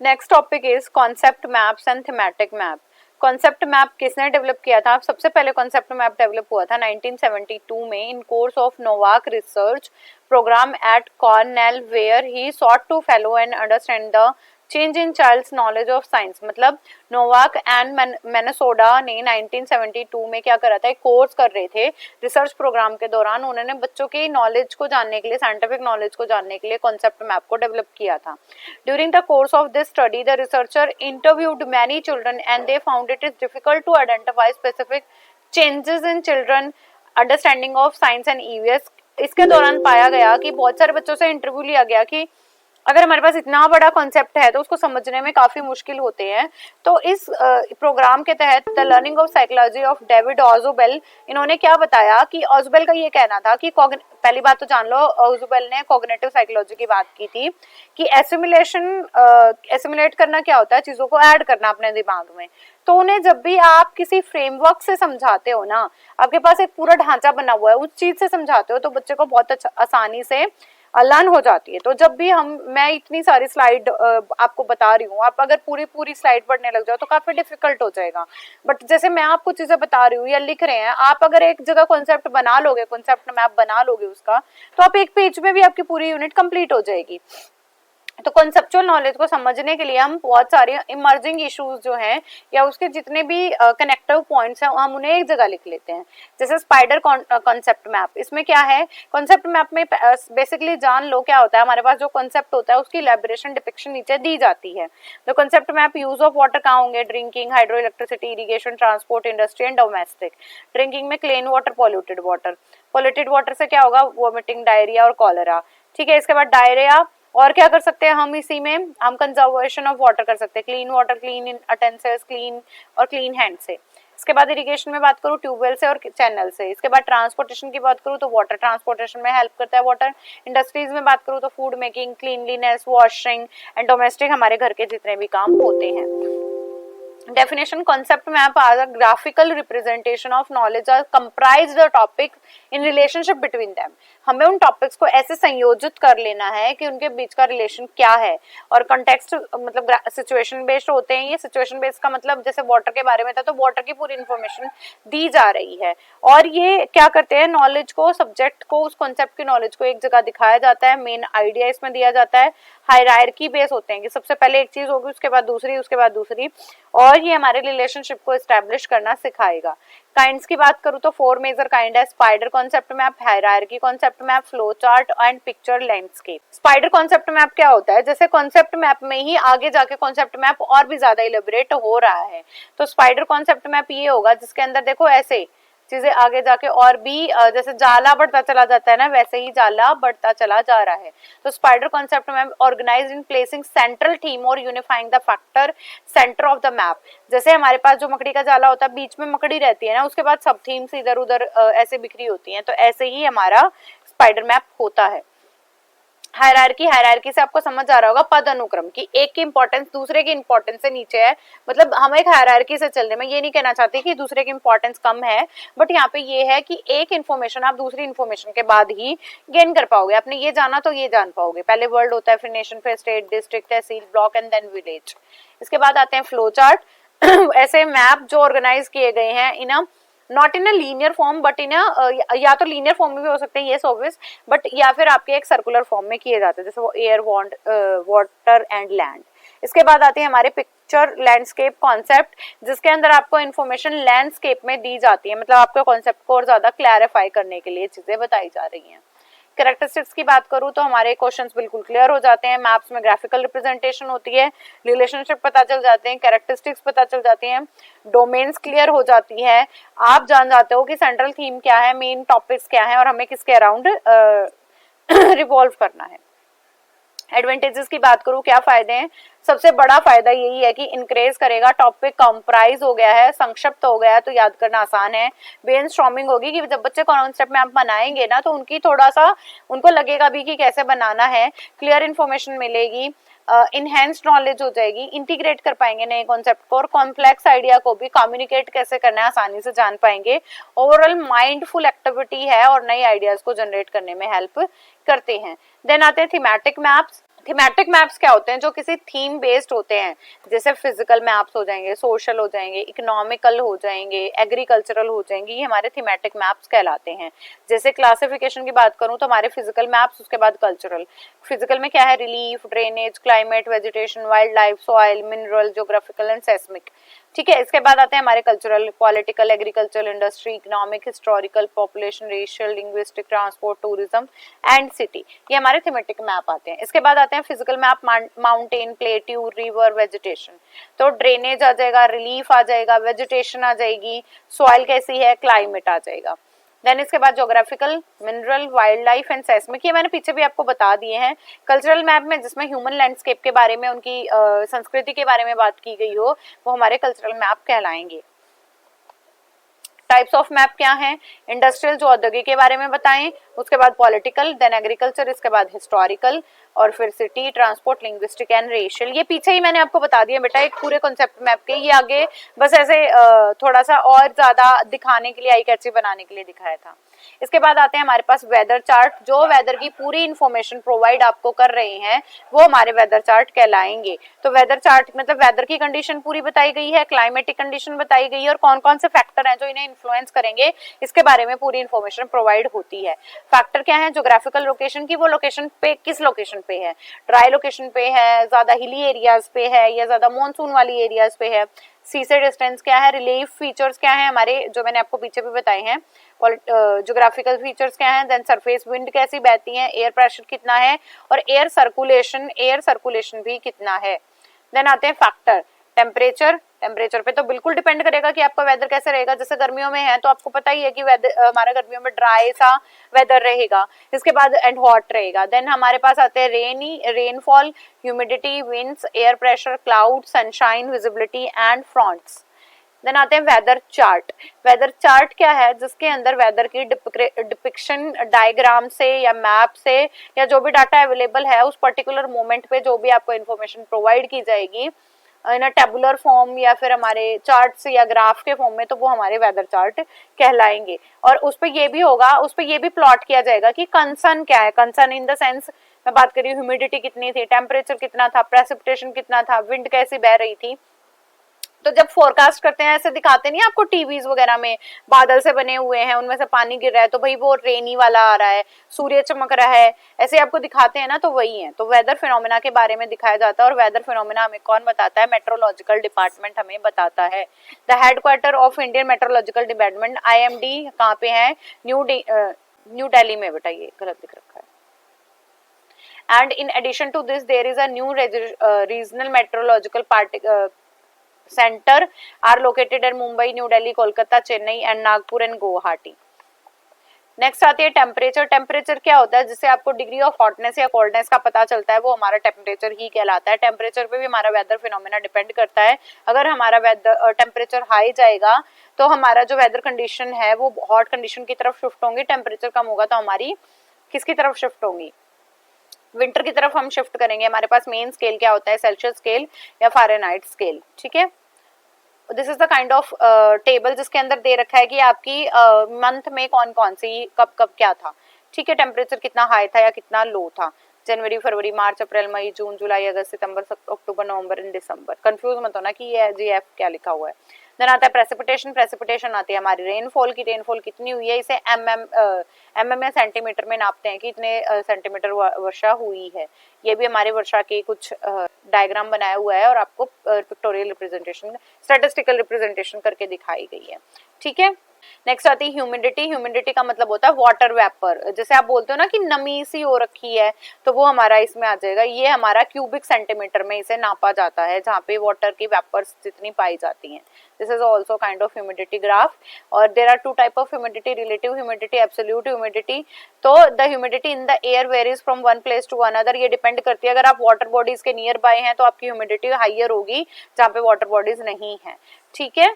Next topic is concept maps and thematic map. Concept map किसने डेवलप किया था, सबसे पहले कॉन्सेप्ट मैप डेवलप हुआ था 1972 में in course of Novak research program at Cornell, where he sought to follow and understand the change in child's knowledge of science. मतलब Novak and Minnesota ने 1972 में क्या करा था, एक कोर्स कर रहे थे रिसर्च प्रोग्राम के दौरान, उन्होंने बच्चों की नॉलेज को जानने के लिए, साइंटिफिक नॉलेज को जानने के लिए कॉन्सेप्ट मैप को डेवलप किया था। During the course of this study the researcher interviewed many children and they found it is difficult to identify specific changes in children understanding of science and EVS. इसके दौरान पाया गया कि बहुत सारे बच्चों से इंटरव्यू लिया गया कि अगर हमारे पास इतना बड़ा कॉन्सेप्ट है तो उसको समझने में काफी मुश्किल होते हैं। तो इस प्रोग्राम के तहत the learning of psychology of David Ausubel, इन्होंने क्या बताया कि ऑजुबेल का ये कहना था कि पहली बात तो जान लो, ऑजुबेल ने कॉग्निटिव साइकोलॉजी की बात की थी कि एसिमुलेट करना क्या होता है, चीजों को ऐड करना अपने दिमाग में। तो उन्हें जब भी आप किसी फ्रेमवर्क से समझाते हो ना, आपके पास एक पूरा ढांचा बना हुआ है, उस चीज से समझाते हो तो बच्चे को बहुत आसानी से लर्न हो जाती है। तो जब भी मैं इतनी सारी स्लाइड आपको बता रही हूँ, आप अगर पूरी स्लाइड पढ़ने लग जाओ तो काफी डिफिकल्ट हो जाएगा। बट जैसे मैं आपको चीजें बता रही हूँ या लिख रहे हैं, आप अगर एक जगह कॉन्सेप्ट बना लोगे, कॉन्सेप्ट मैप बना लोगे उसका, तो आप एक पेज में भी आपकी पूरी यूनिट कंप्लीट हो जाएगी। तो कॉन्सेप्चुअल नॉलेज को समझने के लिए हम बहुत सारे इमर्जिंग इश्यूज जो हैं या उसके जितने भी कनेक्टिव पॉइंट्स हैं हम उन्हें एक जगह लिख लेते हैं। जैसे स्पाइडर कॉन्सेप्ट मैप, इसमें क्या है, कॉन्सेप्ट मैप में बेसिकली जान लो क्या होता है, हमारे पास जो कॉन्सेप्ट होता है उसकी इलैबोरेशन डिपिक्शन नीचे दी जाती है। तो concept map use of water कहाँ होंगे, drinking, hydro electricity, irrigation, transport, industry and domestic. Drinking में clean water, polluted water. Polluted water से क्या होगा, वोमिटिंग, डायरिया और कॉलरा। ठीक है, इसके बाद डायरिया और क्या कर सकते हैं हम, इसी में हम कंजर्वेशन ऑफ वाटर कर सकते हैं, clean water, clean utensils, clean और क्लीन हैंड से। इसके बाद इरिगेशन में बात करूँ ट्यूबवेल से और चैनल से। इसके बाद ट्रांसपोर्टेशन की बात करूँ तो वाटर ट्रांसपोर्टेशन में हेल्प करता है वाटर। इंडस्ट्रीज में बात करूँ तो food making, cleanliness, washing and domestic, हमारे घर के जितने भी काम होते हैं। Definition: concept map are the graphical representation of knowledge or comprise the topic in relationship between them। हमें उन टॉपिक्स को ऐसे संयोजित कर लेना है कि उनके बीच का रिलेशन क्या है, और कॉन्टेक्स्ट मतलब सिचुएशन बेस्ड होते हैं ये। सिचुएशन बेस्ड का मतलब जैसे वाटर के बारे में था तो वाटर की पूरी इंफॉर्मेशन दी जा रही है, और ये क्या करते हैं, नॉलेज को, सब्जेक्ट को, उस कॉन्सेप्ट की नॉलेज को एक जगह दिखाया जाता है, मेन आइडिया इसमें दिया जाता है। हायरार्की बेस होते हैं कि सबसे पहले एक चीज होगी, उसके बाद दूसरी, उसके बाद दूसरी, और और ये हमारे रिलेशनशिप को एस्टेब्लिश करना सिखाएगा। काइंड्स की बात करूँ तो 4 मेजर काइंड है, spider concept map, hierarchy concept map, flow chart and picture landscape. Spider concept map क्या होता है, जैसे कॉन्सेप्ट मैप में ही आगे जाके कॉन्सेप्ट मैप और भी ज्यादा इलेबोरेट हो रहा है, तो स्पाइडर कॉन्सेप्ट मैप ये होगा जिसके अंदर देखो ऐसे चीजें आगे जाके और भी जैसे जाला बढ़ता चला जाता है ना, वैसे ही जाला बढ़ता चला जा रहा है। तो स्पाइडर कॉन्सेप्ट मैप ऑर्गेनाइज्ड इन प्लेसिंग सेंट्रल थीम और unifying the factor centre of the map. जैसे हमारे पास जो मकड़ी का जाला होता है, बीच में मकड़ी रहती है ना, उसके बाद सब थीम्स इधर उधर ऐसे बिखरी होती हैं, तो ऐसे ही हमारा स्पाइडर मैप होता है। हायरार्की से आपको समझ आ रहा होगा पद अनुक्रम की एक की इंपॉर्टेंस दूसरे की इंपॉर्टेंस से नीचे है, मतलब हम एक हायरार्की से चल रहे हैं। मैं ये नहीं कहना चाहती कि दूसरे की इंपॉर्टेंस कम है, बट यहाँ पे ये है कि एक इन्फॉर्मेशन आप दूसरी इन्फॉर्मेशन के बाद ही गेन कर पाओगे। आपने ये जाना तो ये जान पाओगे। पहले वर्ल्ड होता है, फिर नेशन, फिर state, district, tehsil, block and then village. इसके बाद आते हैं फ्लो चार्ट। ऐसे मैप जो ऑर्गेनाइज किए गए हैं in not in a linear form but in या तो लीनियर फॉर्म में भी हो सकते हैं, ये ऑब्वियस, बट या फिर आपके एक सर्कुलर फॉर्म में किए जाते हैं, जैसे वो एयर, वाटर एंड लैंड। इसके बाद आते हैं हमारे पिक्चर लैंडस्केप कॉन्सेप्ट, जिसके अंदर आपको इन्फॉर्मेशन लैंडस्केप में दी जाती है, मतलब आपके कॉन्सेप्ट को और ज्यादा क्लैरिफाई करने के लिए चीजें बताई जा रही हैं। कैरेक्टरिस्टिक्स की बात करूं तो हमारे क्वेश्चंस बिल्कुल क्लियर हो जाते हैं। मैप्स में ग्राफिकल रिप्रेजेंटेशन होती है, रिलेशनशिप पता चल जाते हैं, कैरेक्टरिस्टिक्स पता चल जाती हैं, डोमेन्स क्लियर हो जाती है, आप जान जाते हो कि सेंट्रल थीम क्या है, मेन टॉपिक्स क्या है और हमें किसके अराउंड रिवॉल्व करना है। एडवांटेजेस की बात करूं, क्या फायदे हैं, सबसे बड़ा फायदा यही है कि इंक्रेज करेगा, टॉपिक कंप्राइज हो गया है, संक्षिप्त हो गया है तो याद करना आसान है। ब्रेनस्टॉर्मिंग होगी कि जब बच्चे कॉन्सेप्ट मैप बनाएंगे ना तो उनकी थोड़ा सा उनको लगेगा भी कि कैसे बनाना है, क्लियर इन्फॉर्मेशन मिलेगी, इनहेंस्ड नॉलेज हो जाएगी, इंटीग्रेट कर पाएंगे नए कॉन्सेप्ट को और कॉम्प्लेक्स आइडिया को भी कम्युनिकेट कैसे करना है आसानी से जान पाएंगे। ओवरऑल माइंडफुल एक्टिविटी है और नए आइडियाज को जनरेट करने में हेल्प करते हैं। देन आते हैं थीमेटिक मैप्स। थीमेटिक मैप्स क्या होते हैं, जो किसी थीम बेस्ड होते हैं, जैसे फिजिकल मैप्स हो जाएंगे, सोशल हो जाएंगे, इकोनॉमिकल हो जाएंगे, एग्रीकल्चरल हो जाएंगे, ये हमारे थीमेटिक मैप्स कहलाते हैं। जैसे क्लासिफिकेशन की बात करूं तो हमारे फिजिकल मैप्स, उसके बाद कल्चरल। फिजिकल में क्या है, relief, drainage, climate, vegetation, wild life, soil, mineral, geographical and seismic. ठीक है, इसके बाद आते हैं हमारे cultural, political, agricultural, industry, economic, historical, population, racial, linguistic, transport, tourism and city, ये हमारे थीमेटिक मैप आते हैं। इसके बाद आते हैं physical map, mountain, plateau, river, vegetation, तो ड्रेनेज आ जाएगा, रिलीफ आ जाएगा, वेजिटेशन आ जाएगी, सॉइल कैसी है, क्लाइमेट आ जाएगा। देन इसके बाद geographical, mineral, wild life and seismic, ये मैंने पीछे भी आपको बता दिए हैं। कल्चरल मैप में जिसमें ह्यूमन लैंडस्केप के बारे में, उनकी संस्कृति के बारे में बात की गई हो, वो हमारे कल्चरल मैप कहलाएंगे। टाइप्स ऑफ मैप क्या हैं, इंडस्ट्रियल जो औद्योगिक के बारे में बताएं, उसके बाद पॉलिटिकल, देन एग्रीकल्चर, इसके बाद हिस्टोरिकल और फिर city, transport, linguistic and racial. ये पीछे ही मैंने आपको बता दिया बेटा एक पूरे कॉन्सेप्ट मैप के, ये आगे बस ऐसे थोड़ा सा और ज्यादा दिखाने के लिए, आई कैची बनाने के लिए दिखाया था। इसके बाद आते हैं हमारे पास वेदर चार्ट, जो वेदर की पूरी इंफॉर्मेशन प्रोवाइड आपको कर रहे हैं वो हमारे वेदर चार्ट कहलाएंगे। तो वेदर चार्ट मतलब वेदर की कंडीशन पूरी बताई गई है, क्लाइमेटिक कंडीशन बताई गई है और कौन कौन से फैक्टर हैं जो इन्हें इन्फ्लुएंस करेंगे, इसके बारे में पूरी इंफॉर्मेशन प्रोवाइड होती है। फैक्टर क्या है, ज्योग्राफिकल लोकेशन की, वो लोकेशन पे किस लोकेशन पे है, ड्राई लोकेशन पे है, ज्यादा हिली एरियाज पे है या ज्यादा मानसून वाली एरियाज पे है, सी से डिस्टेंस क्या है, रिलीफ फीचर्स क्या है हमारे, जो मैंने आपको पीछे भी बताए हैं, ज्योग्राफिकल फीचर्स क्या है, देन सरफेस विंड कैसी बहती है, एयर प्रेशर कितना है और एयर सर्कुलेशन भी कितना है। देन आते हैं फैक्टर, टेम्परेचर पे तो बिल्कुल डिपेंड करेगा कि आपका वेदर कैसे रहेगा। जैसे गर्मियों में है तो आपको पता ही है कि वेदर हमारा गर्मियों में ड्राई सा वेदर रहेगा, इसके बाद एंड हॉट रहेगा। देन हमारे पास आते हैं rainfall, humidity, winds, air pressure, cloud, sunshine, visibility and fronts. Then आते हैं वेदर चार्ट क्या है, जिसके अंदर वेदर की डिपिक्शन डायग्राम से या मैप से या जो भी डाटा अवेलेबल है उस पर्टिकुलर मोमेंट पे जो भी आपको इन्फॉर्मेशन प्रोवाइड की जाएगी इन टेबुलर फॉर्म या फिर हमारे चार्ट्स या ग्राफ के फॉर्म में, तो वो हमारे वेदर चार्ट कहलाएंगे। और उस पे ये भी होगा, उस पे ये भी प्लॉट किया जाएगा कि कंसर्न क्या है, कंसर्न इन द सेंस मैं बात कर रही हूँ ह्यूमिडिटी कितनी थी, टेम्परेचर कितना था, प्रेसिपिटेशन कितना था, विंड कैसी बह रही थी, तो जब फोरकास्ट करते हैं ऐसे दिखाते नहीं आपको टीवीज वगैरह में, बादल से बने हुए हैं उनमें से पानी गिर रहा है तो भाई वो रेनी वाला आ रहा है, सूर्य चमक रहा है, ऐसे आपको दिखाते हैं ना, तो वही है। तो वेदर फिनोमेना के बारे में दिखाया जाता है, और वेदर फिनोमेना हमें कौन बताता है? मेट्रोलॉजिकल डिपार्टमेंट हमें बताता है। The headquarter of Indian meteorological department IMD कहाँ पे है? न्यू दिल्ली में। बेटा ये गलत दिख रखा है। And in addition to this, there is a new regional meteorological center are located at Mumbai, New Delhi, Kolkata, Chennai and Nagpur and Guwahati. Next आती है टेम्परेचर। टेम्परेचर क्या होता है? जिससे आपको डिग्री ऑफ हॉटनेस या कोल्डनेस का पता चलता है, वो हमारा टेम्परेचर ही कहलाता है। टेम्परेचर पे भी हमारा वेदर फिनोमेना डिपेंड करता है। अगर हमारा वेदर टेम्परेचर हाई जाएगा तो हमारा जो वेदर कंडीशन है वो हॉट कंडीशन की तरफ शिफ्ट होंगी, टेम्परेचर कम होगा तो हमारी किसकी तरफ शिफ्ट होंगी? विंटर की तरफ हम शिफ्ट करेंगे। हमारे पास मेन स्केल क्या होता है? सेल्सियस स्केल या फ़ारेनहाइट स्केल। ठीक है, this is the kind of table जिसके अंदर दे रखा है कि आपकी मंथ में कौन कौन सी कब कब क्या था। ठीक है, टेम्परेचर कितना हाई था या कितना लो था। जनवरी, फरवरी, मार्च, अप्रैल, मई, जून, जुलाई, अगस्त, सितंबर, अक्टूबर, नवंबर एंड दिसंबर। कंफ्यूज मत होना कि ये GF क्या लिखा हुआ है। देन आता है प्रेसिपिटेशन। प्रेसिपिटेशन आती है हमारी रेनफॉल की, रेनफॉल कितनी हुई है, इसे mm या सेंटीमीटर में नापते हैं कि इतने सेंटीमीटर वर्षा हुई है। ये भी हमारी वर्षा की कुछ डायग्राम बनाया हुआ है और आपको पिक्टोरियल रिप्रेजेंटेशन, स्टैटिस्टिकल रिप्रेजेंटेशन करके दिखाई गई है। ठीक है, नेक्स्ट आती है ह्यूमिडिटी। ह्यूमिडिटी का मतलब होता है वाटर वेपर। जैसे आप बोलते हो ना कि नमी सी हो रखी है, तो वो हमारा इसमें आ जाएगा। ये हमारा क्यूबिक सेंटीमीटर में इसे नापा जाता है, जहाँ पे वाटर की वेपर्स जितनी पाई जाती हैं। This is also kind of humidity graph. और there are two type of humidity, relative humidity, absolute humidity. तो the humidity in the air varies from one place to another. ये डिपेंड करती है, अगर आप वाटर बॉडीज के nearby हैं तो आपकी ह्यूमिडिटी हाइयर होगी, जहाँ पे वाटर बॉडीज नहीं है। ठीक है,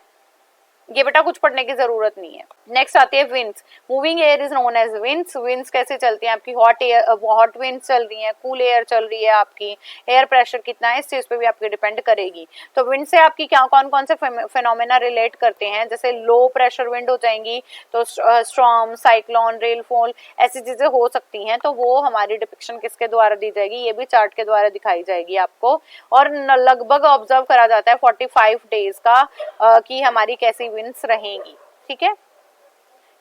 ये बेटा कुछ पढ़ने की जरूरत नहीं है। नेक्स्ट आती है winds. Moving air is known as winds. Winds कैसे चलती हैं आपकी? हॉट विंड्स चल रही हैं, कूल एयर चल रही है, आपकी एयर प्रेशर कितना है, इस चीज पे भी आपकी डिपेंड करेगी। तो विंड से आपकी क्या कौन कौन से फिनोमेना रिलेट करते हैं? जैसे लो प्रेशर विंड हो जाएंगी तो स्टॉर्म, साइक्लोन, रेनफॉल, ऐसी चीजें हो सकती हैं। तो वो हमारी डिपिक्शन किसके द्वारा दी जाएगी? ये भी चार्ट के द्वारा दिखाई जाएगी आपको। और लगभग ऑब्जर्व करा जाता है 45 डेज का कि हमारी कैसी विंड्स रहेंगी। ठीक है,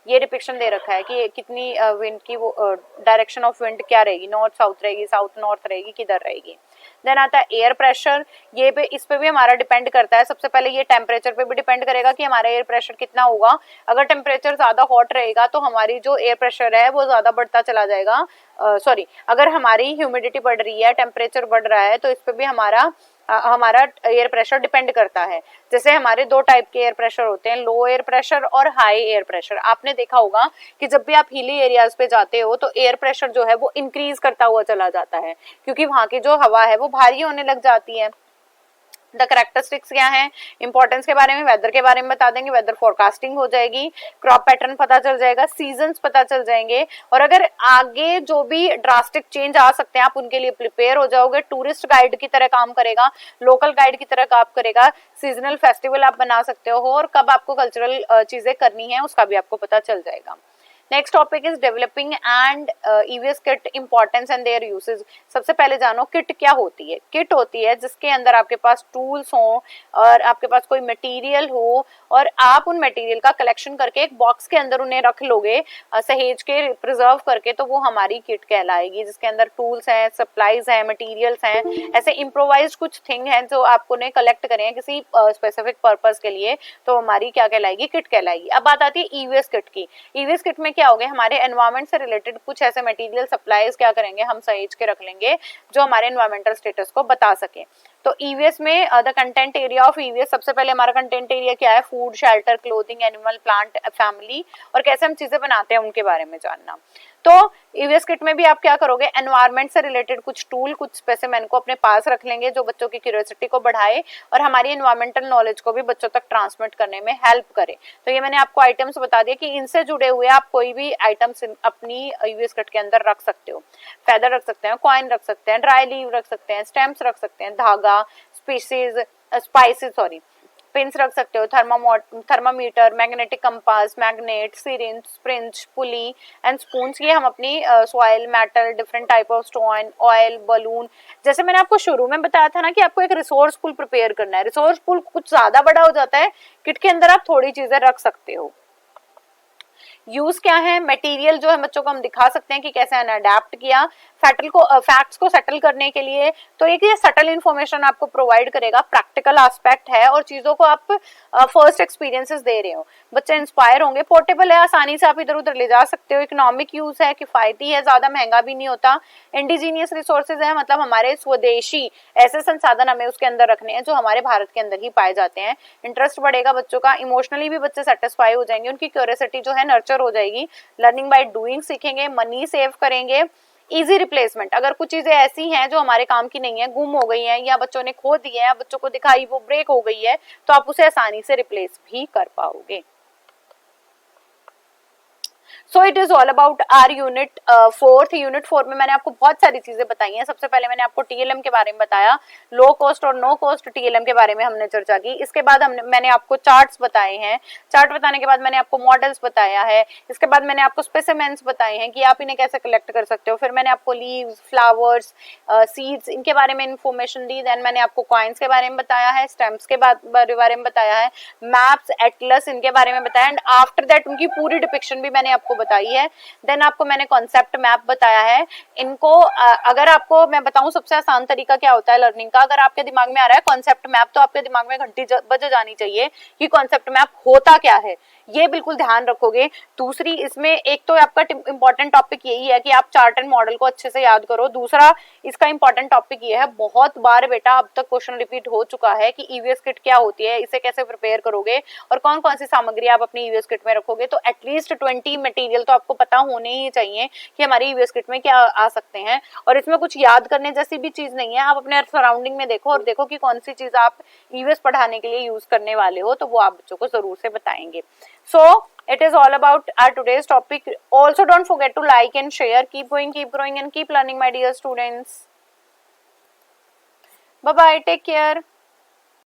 ये डिपिक्शन दे रखा है कि कितनी विंड की वो डायरेक्शन ऑफ विंड क्या रहेगी, नॉर्थ साउथ रहेगी, साउथ नॉर्थ रहेगी, किधर रहेगी। देन आता है एयर प्रेशर। ये पे इस पे भी हमारा डिपेंड करता है। सबसे पहले ये टेम्परेचर पे भी डिपेंड करेगा कि हमारा एयर प्रेशर कितना होगा। अगर टेम्परेचर ज्यादा हॉट रहेगा तो हमारी जो एयर प्रेशर है वो ज्यादा बढ़ता चला जाएगा। सॉरी, अगर हमारी ह्यूमिडिटी बढ़ रही है, टेम्परेचर बढ़ रहा है, तो इस पे भी हमारा एयर प्रेशर डिपेंड करता है। जैसे हमारे दो टाइप के एयर प्रेशर होते हैं, लो एयर प्रेशर और हाई एयर प्रेशर। आपने देखा होगा कि जब भी आप हिली एरियाज पे जाते हो तो एयर प्रेशर जो है वो इंक्रीज करता हुआ चला जाता है, क्योंकि वहां की जो हवा है वो भारी होने लग जाती है। द कैरेक्टरिस्टिक्स क्या है? इंपॉर्टेंस के बारे में, वेदर के बारे में बता देंगे, वेदर फोरकास्टिंग हो जाएगी, क्रॉप पैटर्न पता चल जाएगा, सीजन्स पता चल जाएंगे, और अगर आगे जो भी ड्रास्टिक चेंज आ सकते हैं आप उनके लिए प्रिपेयर हो जाओगे। टूरिस्ट गाइड की तरह काम करेगा, लोकल गाइड की तरह काम करेगा। सीजनल फेस्टिवल आप बना सकते हो, और कब आपको कल्चरल चीजें करनी है उसका भी आपको पता चल जाएगा। Next topic is developing and EVS kit, importance and their usage. सबसे पहले जानो किट क्या होती है। किट होती है जिसके अंदर आपके पास टूल्स हो और आपके पास कोई मटेरियल हो, और आप उन मटेरियल का कलेक्शन करके एक बॉक्स के अंदर उन्हें रख लोगे सहेज के, प्रिजर्व करके, तो वो हमारी किट कहलाएगी, जिसके अंदर टूल्स हैं, सप्लाईज हैं, मटेरियल्स हैं, ऐसे इम्प्रोवाइज कुछ थिंग हैं जो आपको ने कलेक्ट करे हैं किसी स्पेसिफिक पर्पज के लिए, तो हमारी क्या कहलाएगी? किट कहलाएगी। अब बात आती है EVS किट की। EVS किट में क्या हो गया? हमारे एनवायरमेंट से रिलेटेड कुछ ऐसे मटेरियल सप्लाईज क्या करेंगे, हम सहेज के रख लेंगे जो हमारे एनवायरमेंटल स्टेटस को बता सके। तो EVS में the content area of EVS, सबसे पहले हमारा कंटेंट एरिया क्या है? Food, shelter, clothing, animal, plant, family, और कैसे हम चीजें बनाते हैं उनके बारे में जानना। तो EVS किट में भी आप क्या करोगे? एनवायरमेंट से रिलेटेड कुछ टूल, कुछ स्पेसिमेन को अपने पास रख लेंगे जो बच्चों की क्यूरियोसिटी को बढ़ाए और हमारी एनवायरमेंटल नॉलेज को भी बच्चों तक ट्रांसमिट करने में हेल्प करे। तो ये मैंने आपको आइटम्स बता दिया कि इनसे जुड़े हुए आप कोई भी आइटम्स अपनी EVS किट के अंदर रख सकते हो। फेदर रख सकते हैं, कॉइन रख सकते हैं, ड्राई लीव रख सकते हैं, स्टेम्स रख सकते हैं, धागा, स्पाइसेस, पिंस रख सकते हो, thermometer, magnetic compass, magnet, syringe, Spinz, pulley and spoons. ये हम अपनी soil, metal, different type of stone, oil, balloon, जैसे मैंने आपको शुरू में बताया था ना कि आपको एक रिसोर्स पूल प्रिपेयर करना है। रिसोर्स पूल कुछ ज्यादा बड़ा हो जाता है, किट के अंदर आप थोड़ी चीजें रख सकते हो। यूज क्या है, मटेरियल जो है बच्चों को हम दिखा सकते हैं कि कैसे अडेप्ट किया फैक्ट्स को सेटल करने के लिए। तो एक ये सटल इन्फॉर्मेशन आपको प्रोवाइड करेगा, प्रैक्टिकल एस्पेक्ट है और चीजों को आप फर्स्ट एक्सपीरियंसेस दे रहे हो, बच्चे इंस्पायर होंगे। पोर्टेबल है, आसानी से आप इधर उधर ले जा सकते हो, इकोनॉमिक यूज है, किफायती है, ज्यादा महंगा भी नहीं होता। इंडिजीनियस रिसोर्सेज है, मतलब हमारे स्वदेशी ऐसे संसाधन हमें उसके अंदर रखने हैं जो हमारे भारत के अंदर ही पाए जाते हैं। इंटरेस्ट बढ़ेगा बच्चों का, इमोशनली भी बच्चे सेटिस्फाई हो जाएंगे, उनकी क्यूरियोसिटी जो है नर्चर हो जाएगी। लर्निंग बाय डूइंग सीखेंगे, मनी सेव करेंगे। इजी रिप्लेसमेंट, अगर कुछ चीजें ऐसी हैं जो हमारे काम की नहीं है, गुम हो गई हैं या बच्चों ने खो दी है या बच्चों को दिखाई वो ब्रेक हो गई है, तो आप उसे आसानी से रिप्लेस भी कर पाओगे। So it is all about our unit 4। Unit 4 में मैंने आपको बहुत सारी चीजें बताई हैं। सबसे पहले मैंने आपको टीएलएम के बारे में बताया, लो कॉस्ट और नो कॉस्ट टीएलएम के बारे में हमने चर्चा की। इसके बाद मैंने आपको चार्ट्स बताए हैं, चार्ट बताने के बाद मैंने आपको मॉडल्स बताया है, इसके बाद मैंने आपको स्पेसिमेंस बताए हैं कि आप इन्हें कैसे कलेक्ट कर सकते हो। फिर मैंने आपको लीव्स, फ्लावर्स, सीड्स, इनके बारे में इन्फॉर्मेशन दी। देन मैंने आपको कॉइन्स के बारे में बताया है, स्टैम्प्स के बारे में बताया है, मैप्स, एटलस, इनके बारे में बताया, एंड आफ्टर दैट उनकी पूरी डिपिक्शन भी मैंने आपको बताई है। देन आपको मैंने कॉन्सेप्ट मैप बताया है। इनको अगर आपको मैं बताऊं सबसे आसान तरीका क्या होता है लर्निंग का, अगर आपके दिमाग में आ रहा है कॉन्सेप्ट मैप, तो आपके दिमाग में घंटी बज जानी चाहिए कि कॉन्सेप्ट मैप होता क्या है, ये बिल्कुल ध्यान रखोगे। दूसरी, इसमें एक तो आपका इंपॉर्टेंट टॉपिक यही है कि आप चार्ट एंड मॉडल को अच्छे से याद करो। दूसरा इसका इंपॉर्टेंट टॉपिक ये है, बहुत बार बेटा अब तक क्वेश्चन रिपीट हो चुका है कि ईवीएस किट क्या होती है, इसे कैसे प्रिपेयर करोगे और कौन कौन सी सामग्री आप अपनी ईवीएस किट में रखोगे। तो एटलीस्ट 20 मटेरियल तो आपको पता होने ही चाहिए कि हमारी ईवीएस किट में क्या आ सकते हैं। और इसमें कुछ याद करने जैसी भी चीज नहीं है, आप अपने सराउंडिंग में देखो और देखो कि कौन सी चीज आप ईवीएस पढ़ाने के लिए यूज करने वाले हो, तो वो आप बच्चों को जरूर से बताएंगे। So it is all about our today's topic. Also don't forget to like and share. Keep going, keep growing and keep learning, my dear students. Bye bye, take care.